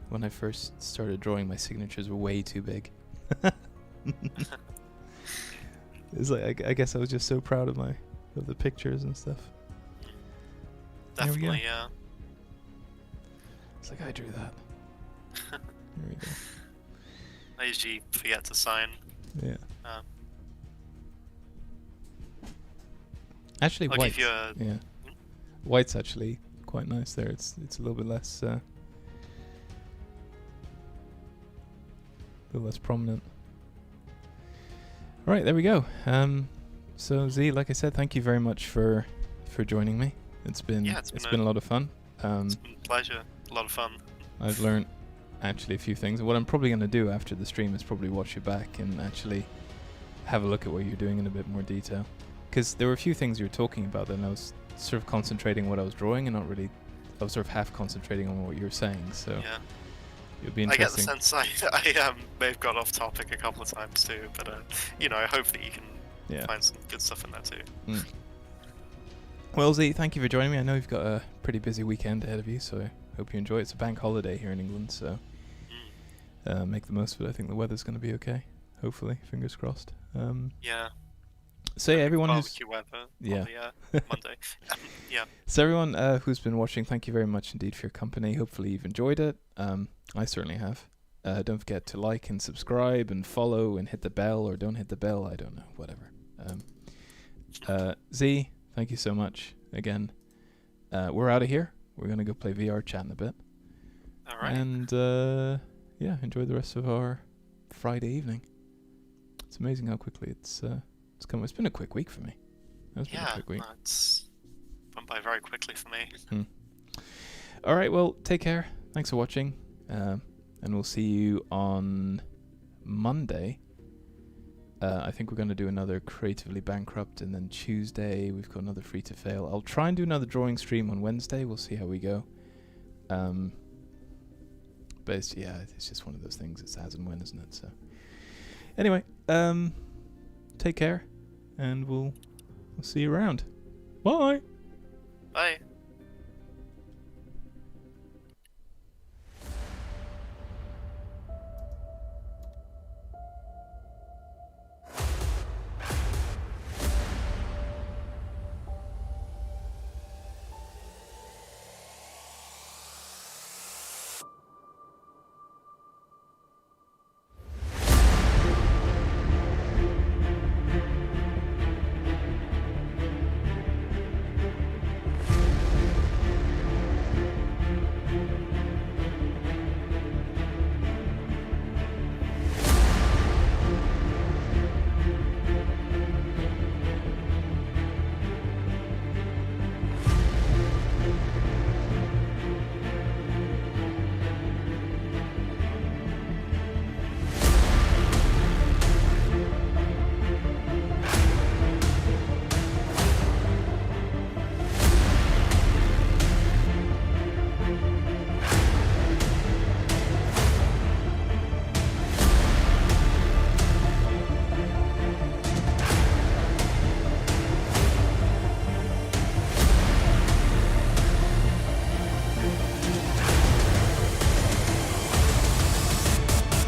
when I first started drawing, my signatures were way too big. It's like I guess I was just so proud of the pictures and stuff. There we go. Definitely, yeah. It's like I drew that. There we go. I usually forget to sign. Yeah. Um, Actually, I'll white's, give you a... yeah. White's actually quite nice there. It's a little bit less prominent. All right, there we go. So Zee, like I said, thank you very much for joining me. It's been a lot of fun. It's been a pleasure. A lot of fun. I've learned actually a few things. What I'm probably going to do after the stream is probably watch you back and actually have a look at what you're doing in a bit more detail. Because there were a few things you were talking about and I was sort of concentrating on what I was drawing and not really... I was sort of half concentrating on what you were saying, so... Yeah. It'll be I get the interesting. sense I may have got off topic a couple of times too, but you know, hopefully you can find some good stuff in there too. Mm. Well, Zee, thank you for joining me. I know you've got a pretty busy weekend ahead of you, so I hope you enjoy it. It's a bank holiday here in England, so make the most of it. I think the weather's going to be okay. Hopefully, fingers crossed. Yeah. So yeah, everyone who's barbecue weather on the Monday. Yeah. So everyone who's been watching, thank you very much indeed for your company. Hopefully you've enjoyed it. I certainly have. Don't forget to like and subscribe and follow and hit the bell, or don't hit the bell. I don't know, whatever. Zee, thank you so much again. We're out of here. We're gonna go play VR chat in a bit. All right. And yeah, enjoy the rest of our Friday evening. It's amazing how quickly it's come. It's been a quick week for me. It's been a quick week. It's gone by very quickly for me. All right, well, take care. Thanks for watching, and we'll see you on Monday. I think we're going to do another Creatively Bankrupt, and then Tuesday we've got another Free to Fail. I'll try and do another drawing stream on Wednesday. We'll see how we go. But it's just one of those things. It's as and when, isn't it? So anyway, take care, and we'll see you around. Bye. Bye.